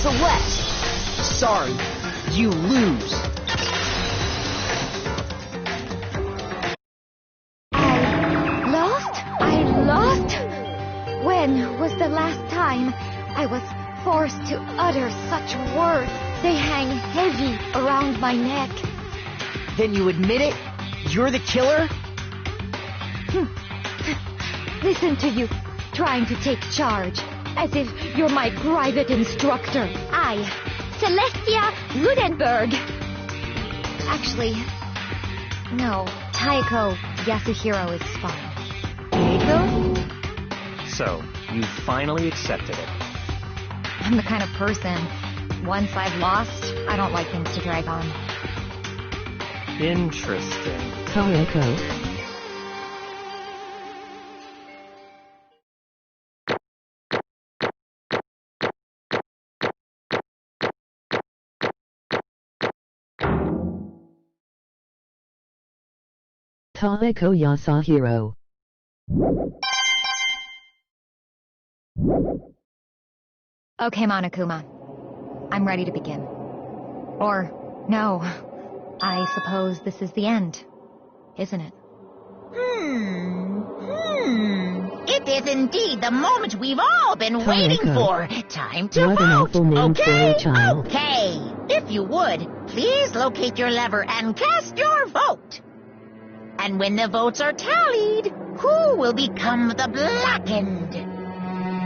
Celeste. Sorry, You lose. I lost? When was the last time I was forced to utter such words? They hang heavy around my neck. Then you admit it? You're the killer? Listen to you, trying to take charge, as if you're my private instructor. I, Celestia Ludenberg. Actually, no, Taiko Yasuhiro is fine. Taiko? So, you finally accepted it. I'm the kind of person, once I've lost, I don't like things to drag on. Interesting. Taiko. Taiko Yasuhiro. Okay, Monokuma. I'm ready to begin. Or, no. I suppose this is the end, isn't it? It is indeed the moment we've all been waiting for. Time to What an vote. awful name for Okay? a child. Okay. If you would, please locate your lever and cast your vote. And when the votes are tallied, who will become the blackened?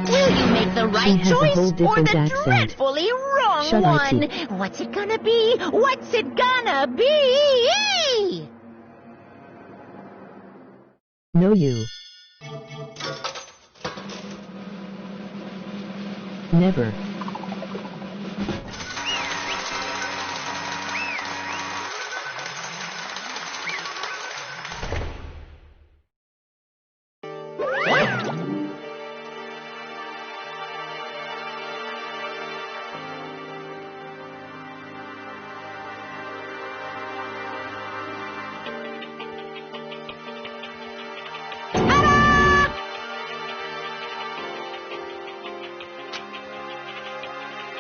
Will you make the right has a choice whole or different the accent. dreadfully wrong Shut up, one? T. What's it gonna be? What's it gonna be? No, you. Never.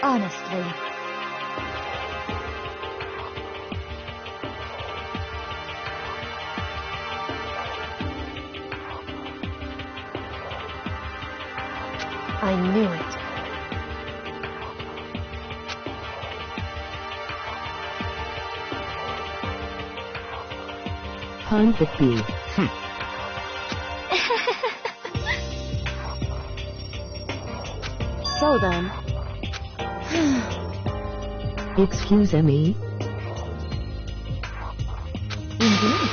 Honestly. I knew it. Pontic B. So then, Excuse me? Indeed.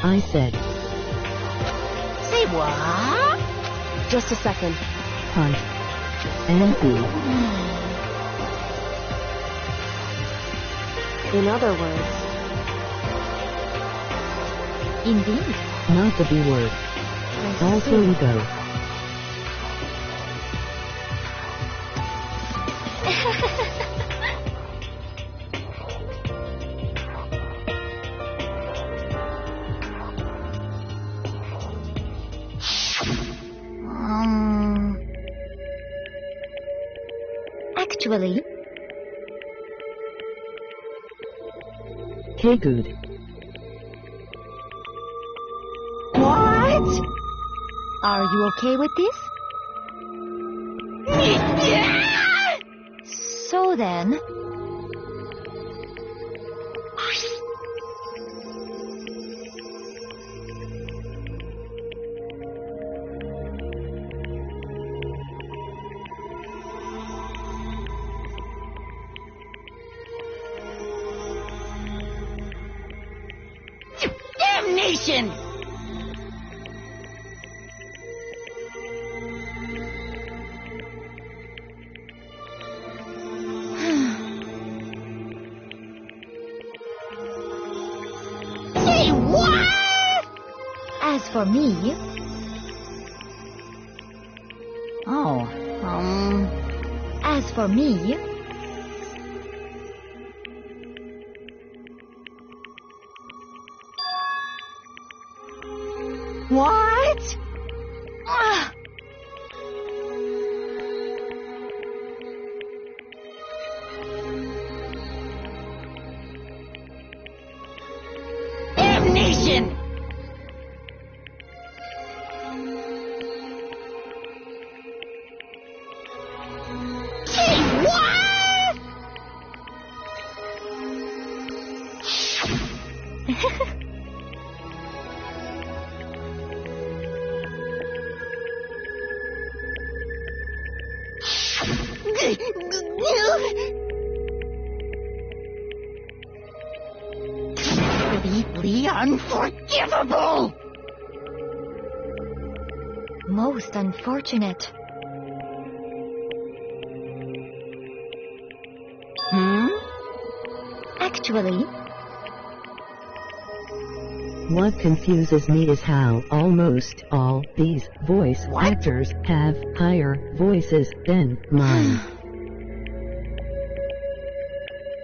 I said, Say what? just a second. Pont. And B. In other words, Indeed. Not the B word. Alter ego. Actually, Hey, good. what? Are you okay with this? So then... Damnation! Say what? As for me... As for me... What? Ugh. Damnation! Gee, what? Completely unforgivable! Most unfortunate. Actually, What confuses me is how almost all these voice actors have higher voices than mine.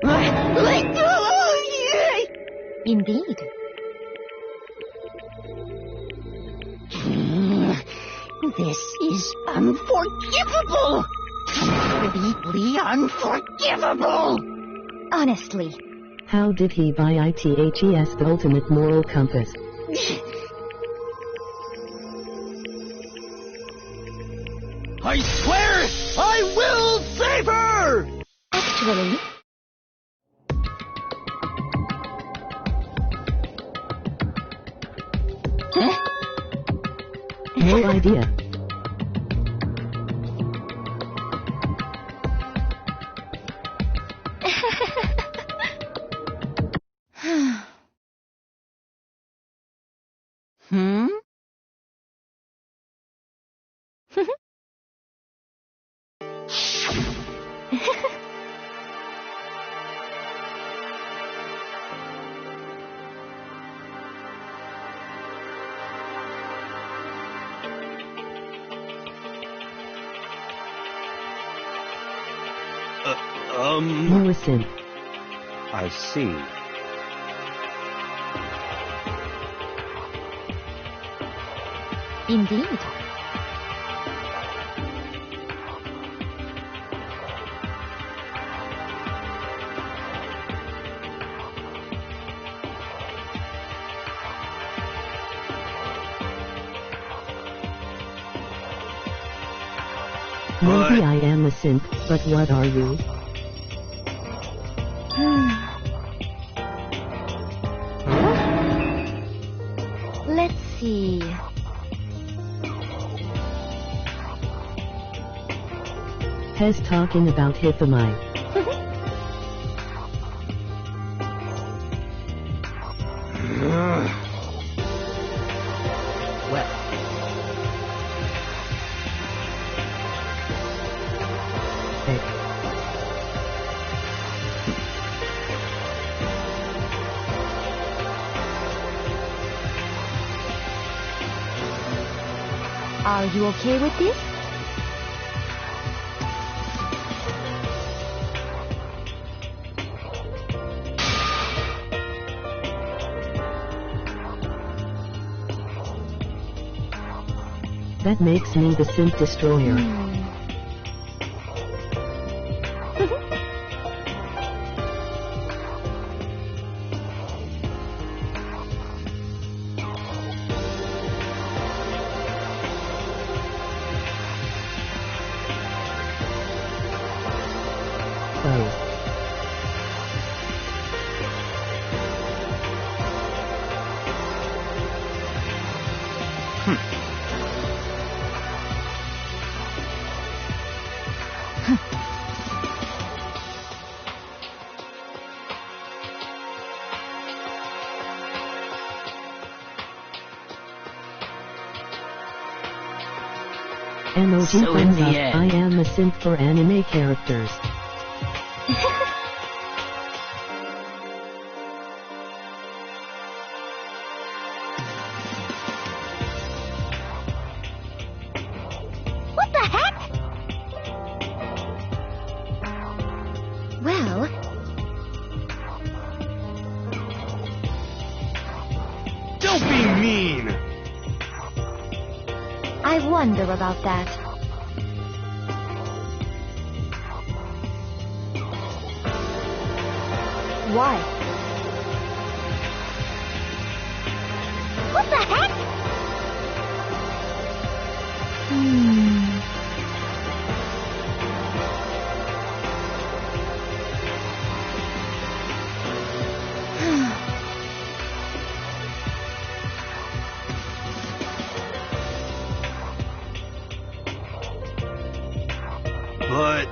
Let go! indeed. This is unforgivable! Completely unforgivable! Honestly, How did he buy ITHES, the ultimate moral compass? I swear I will save her! actually, No idea. Listen. I see. indeed. Maybe I am a simp, but what are you? Let's see. Hes talking about Hifamai. Are you okay with this? That makes me the simp destroyer. MOG So in thumbs the up, end- I am a simp for anime characters. What the heck? Well, Don't be mean! I wonder about that. Why? What the heck? But...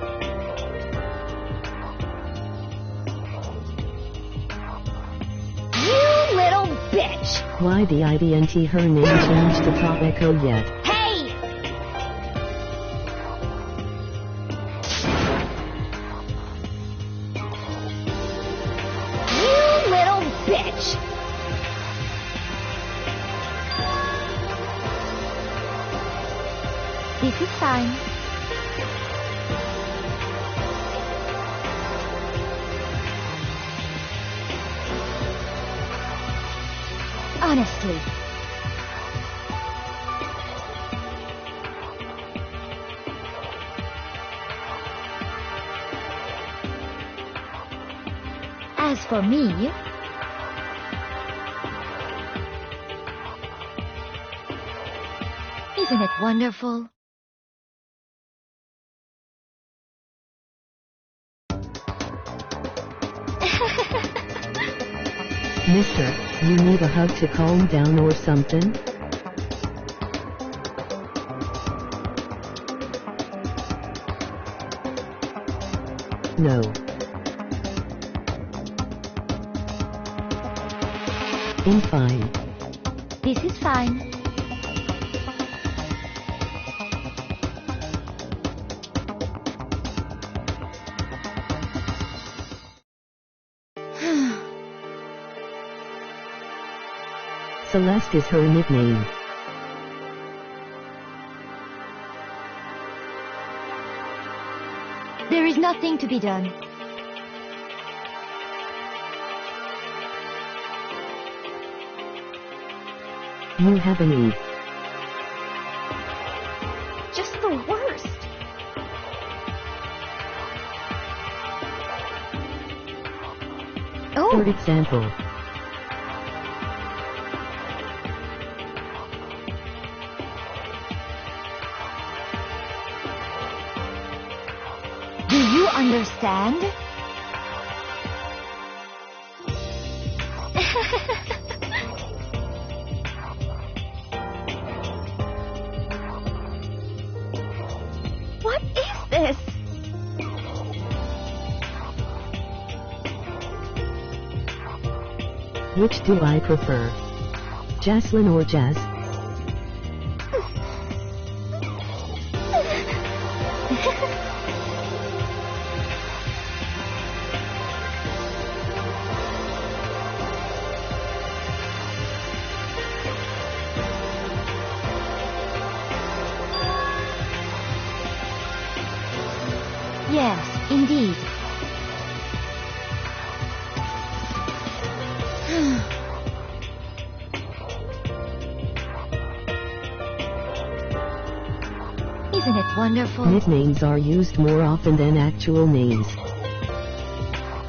You little bitch! Why the IDNT her name changed to Top Echo yet? Hey! You little bitch! This is fine. Honestly. As for me, isn't it wonderful? Mister, you need a hug to calm down or something? No. I'm fine. This is fine. Celeste is her nickname. There is nothing to be done. You have a need. Just the worst. Oh, For example, do you understand? What is this? which do I prefer? Jaslyn or Jazz? Yes, indeed. Isn't it wonderful? Nicknames are used more often than actual names.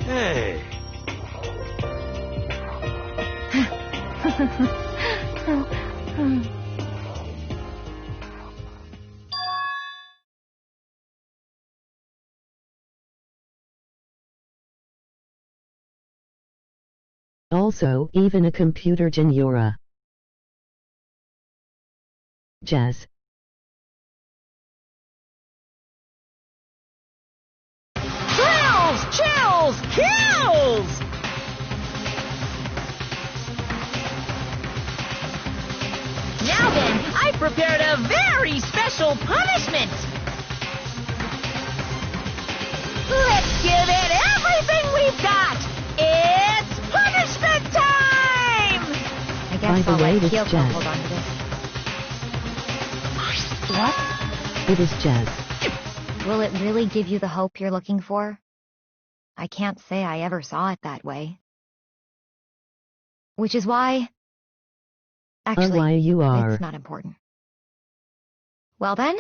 Hey, Also, even a computer genera. Jazz. Thrills, chills, kills! Now then, I prepared a very special punishment! Let's give it everything we've got! It's punishment time! I guess By the way, it's Kyoko Jazz. hold on to this. What? It is Jazz. Will it really give you the hope you're looking for? I can't say I ever saw it that way. Which is why... Actually, Why you are. it's not important. Well then,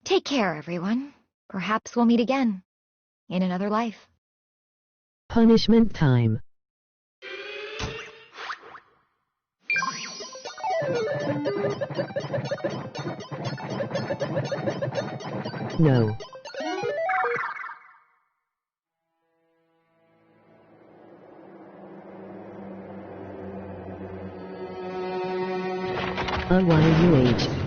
take care, everyone. Perhaps we'll meet again. In another life. Punishment time. No. YUH.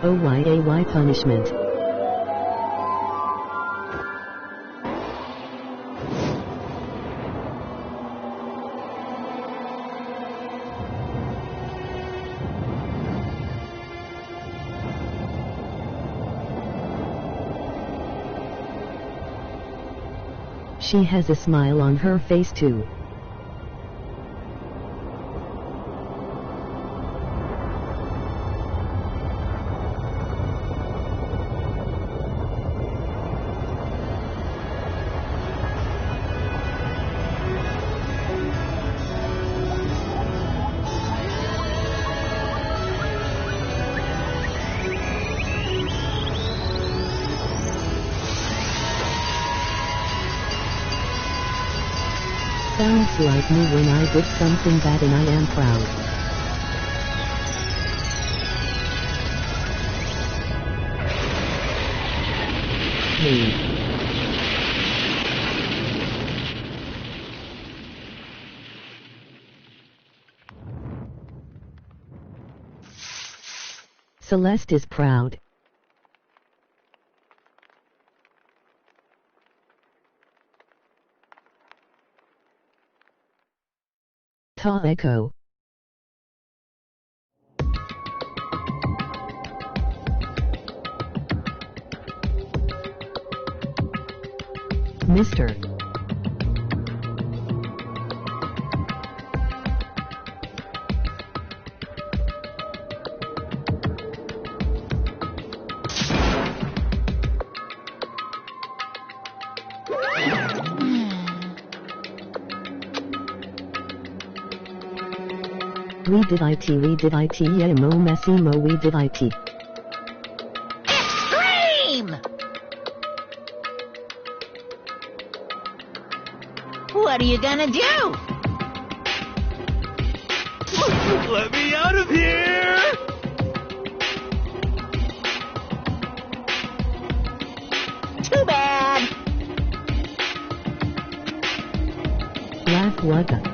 OYAY punishment. She has a smile on her face too. Sounds like me when I did something bad and I am proud. Me. Celeste is proud. Ta Echo. Mr. We did it, emo messy mo, we did it. Extreme! What are you gonna do? Let me out of here! Too bad! Laugh wugga.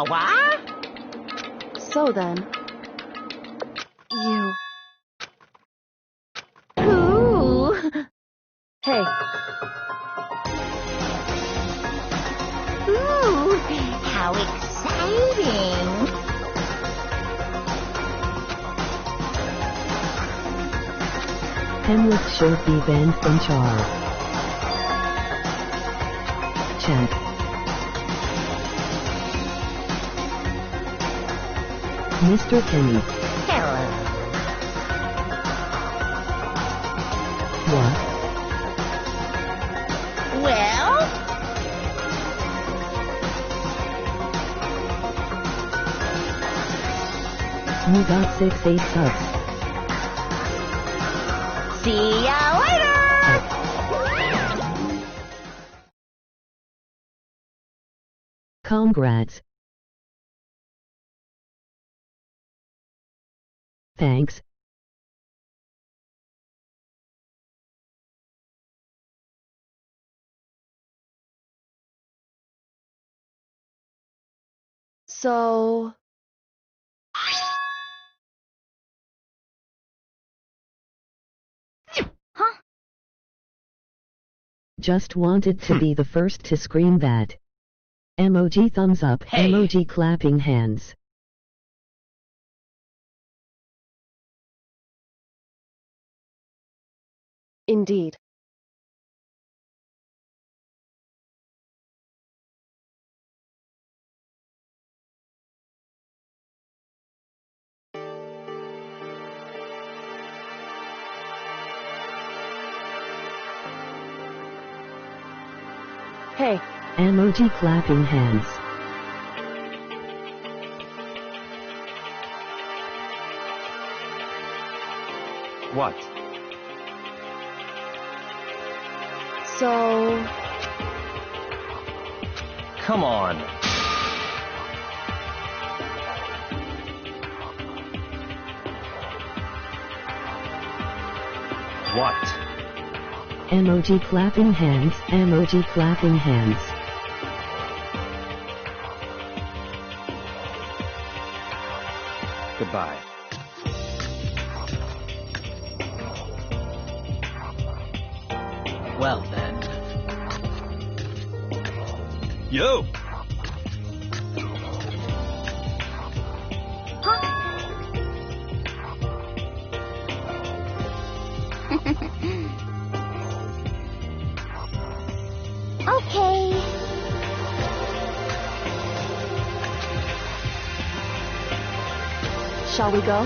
What? So then, you... Ooh! Hey. Ooh! How exciting! Hemlock should be banned from Char. Chat. Mr. Kenny. Hello. What? Well? You got 6-8 subs. See ya later! Congrats. Thanks. So... Huh? Just wanted to be the first to scream that. Emoji thumbs up, Hey. emoji clapping hands. Indeed. Hey. Emoji clapping hands. What? So... Come on. What? Emoji clapping hands, emoji clapping hands. Goodbye. Well then. Yo! Okay. Shall we go?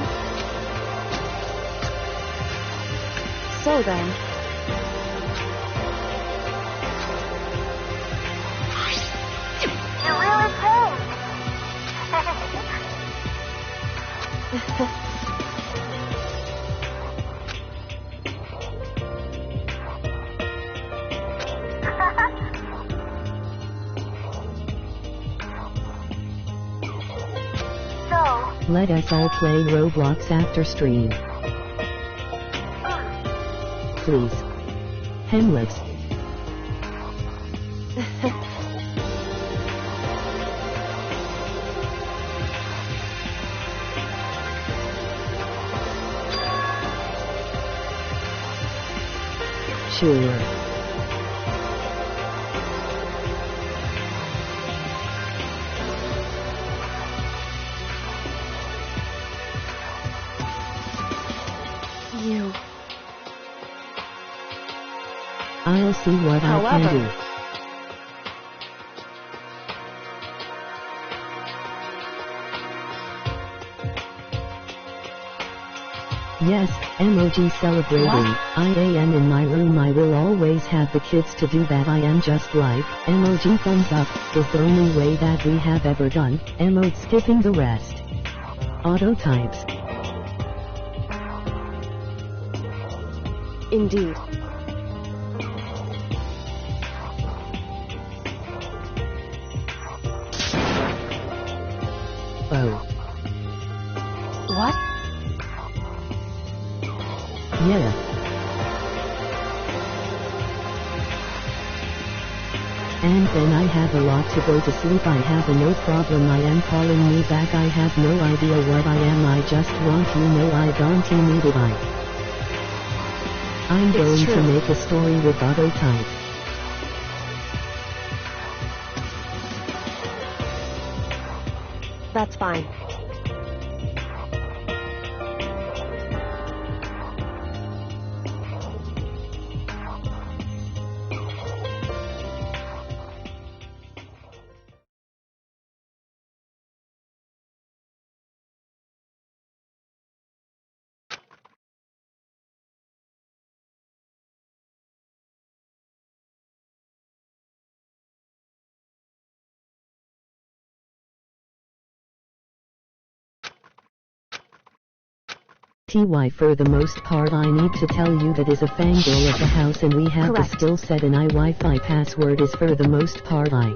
So then. You're really cold. Let us all play Roblox after stream. Please. Hemless. Sure. You. I'll see what I can do. Yes, emoji celebrating. What? I am in my room. I will always have the kids to do that. I am just like, emoji thumbs up, is the only way that we have ever done, emote skipping the rest. Auto types. Indeed. Oh. What? Yeah. And then I have a lot to go to sleep. I have a no problem. I am calling me back. I have no idea what I am. I just want you know I don't need it. I'm going to make a story with auto type. That's fine. TY for the most part I need to tell you that is a fangirl of the house and we have Correct. the skill set and Wi-Fi password is for the most part I.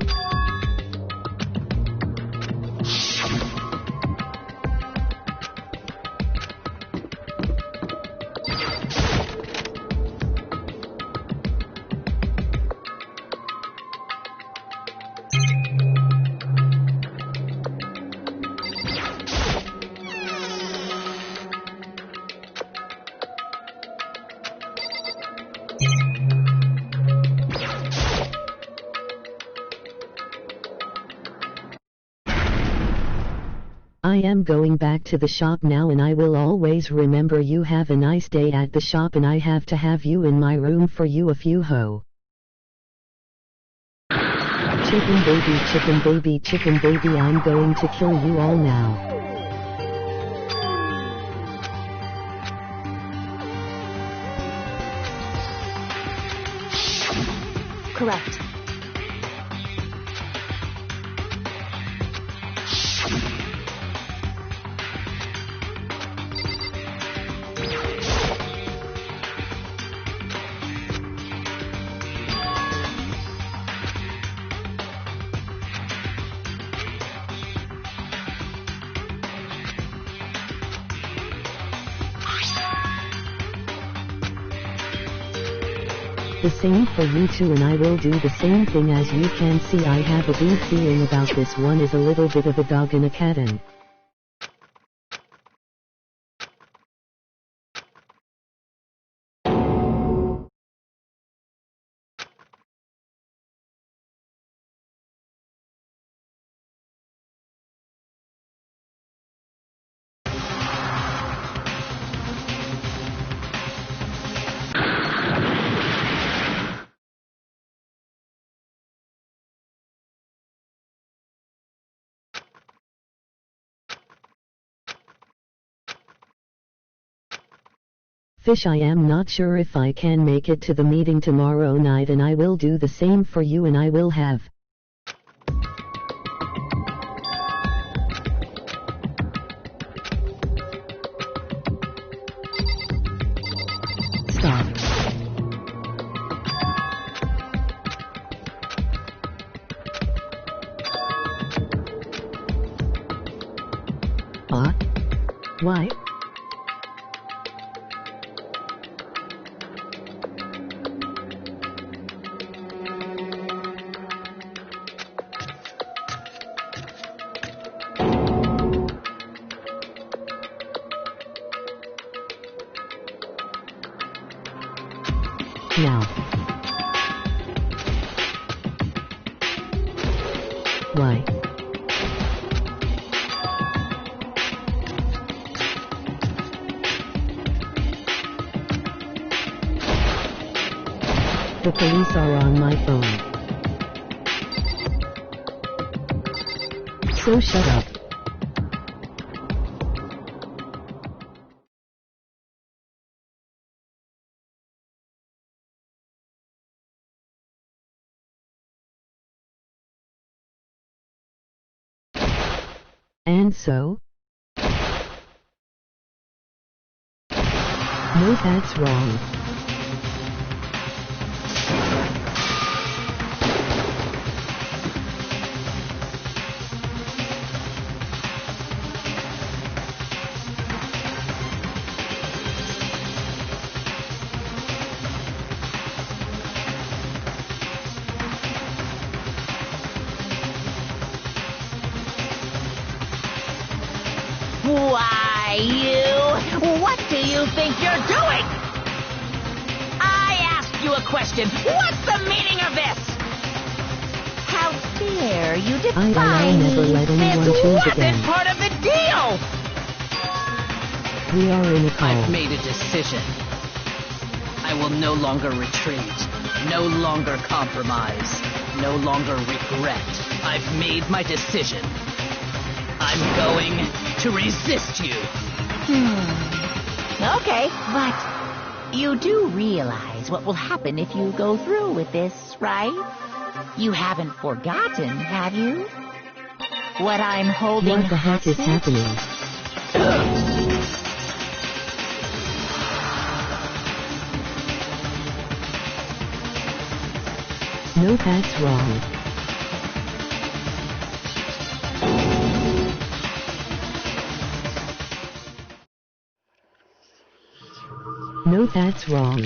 I am going back to the shop now, and I will always remember you. Have a nice day at the shop, and I have to have you in my room for you a few ho. Chicken baby, chicken baby, chicken baby, I'm going to kill you all now. Correct. The same for you too, and I will do the same thing. As you can see, I have a good feeling about this one. Is a little bit of a dog and a cat in. Fish, I am not sure if I can make it to the meeting tomorrow night, and I will do the same for you, and I will have stop. Why? Now. Why? The police are on my phone. So shut up. And so? No, that's wrong. Why, what do you think you're doing? I asked you a question. What's the meaning of this? How dare you defy I'll never me? let anyone This choose wasn't again. part of the deal. We are in a call. I've made a decision. I will no longer retreat, no longer compromise, no longer regret. I've made my decision. I'm going to resist you. Okay, but you do realize what will happen if you go through with this, right? You haven't forgotten, have you? What I'm holding What the heck is happening? No, that's wrong. No, that's wrong.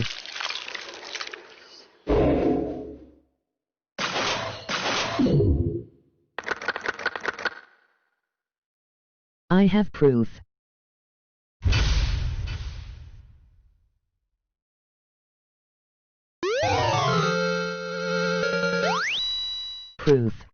I have proof. Proof.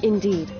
Indeed.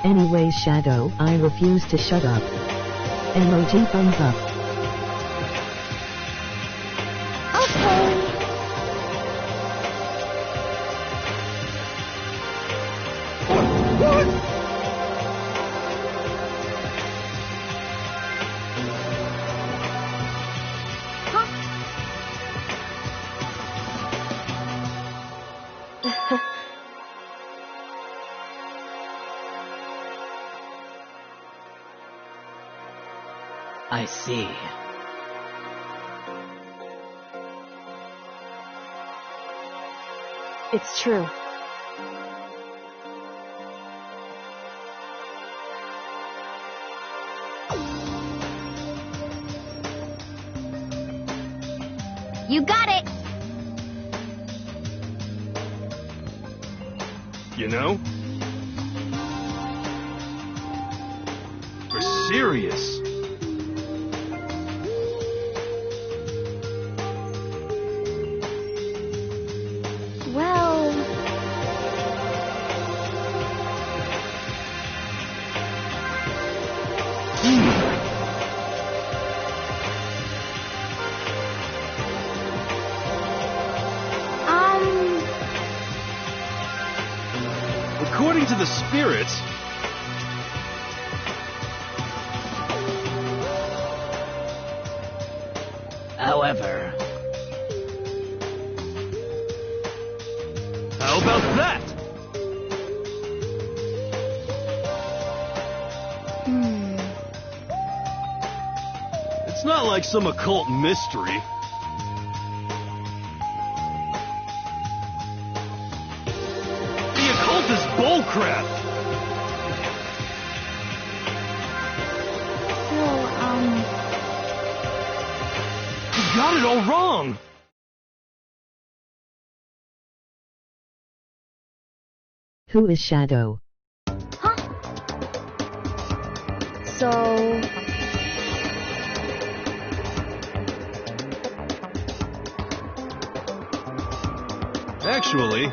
Anyway, Shadow, I refuse to shut up. Emoji thumbs up. I see. It's true. You got it! You know? We're serious. According to the spirits... However... How about that? It's not like some occult mystery. This bullcrap! You got it all wrong! Who is Shadow? Huh? So... Actually...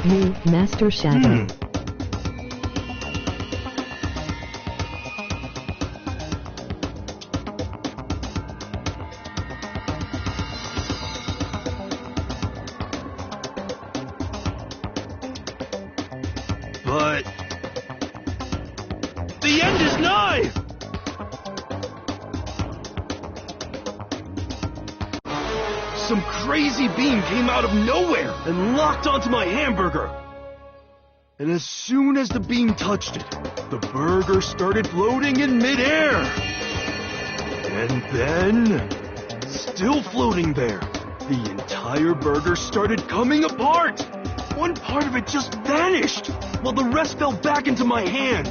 You, Master Shadow. But... the end is nigh! Some crazy beam came out of nowhere and locked onto my hamburger. And as soon as the beam touched it, the burger started floating in midair. And then, still floating there, the entire burger started coming apart. One part of it just vanished, while the rest fell back into my hand.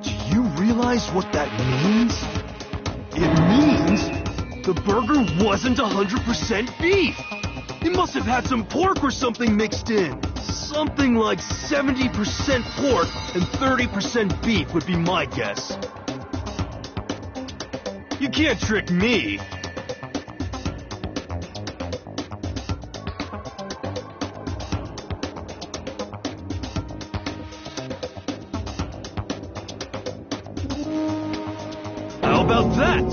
Do you realize what that means? It means the burger wasn't 100% beef. It must have had some pork or something mixed in. Something like 70% pork and 30% beef would be my guess. You can't trick me. How about that?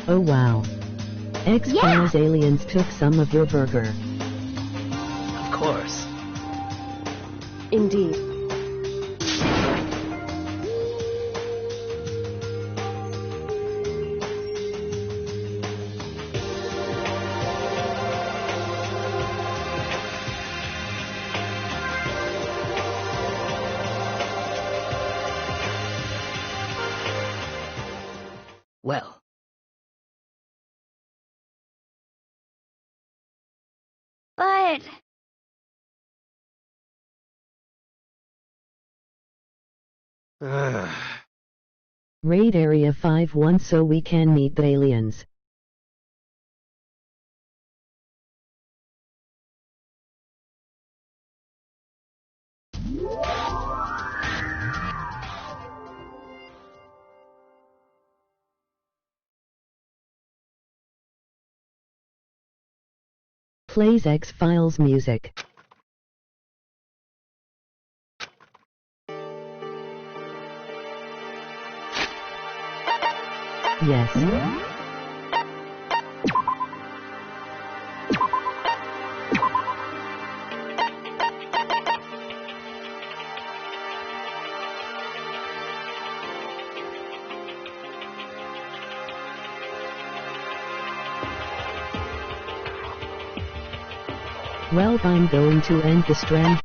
Oh wow. X-Files aliens took some of your burger. Of course. Indeed. Well, But... Raid Area 5-1 so we can meet the aliens. Plays X-Files music. Yes. Well, I'm going to end the stream.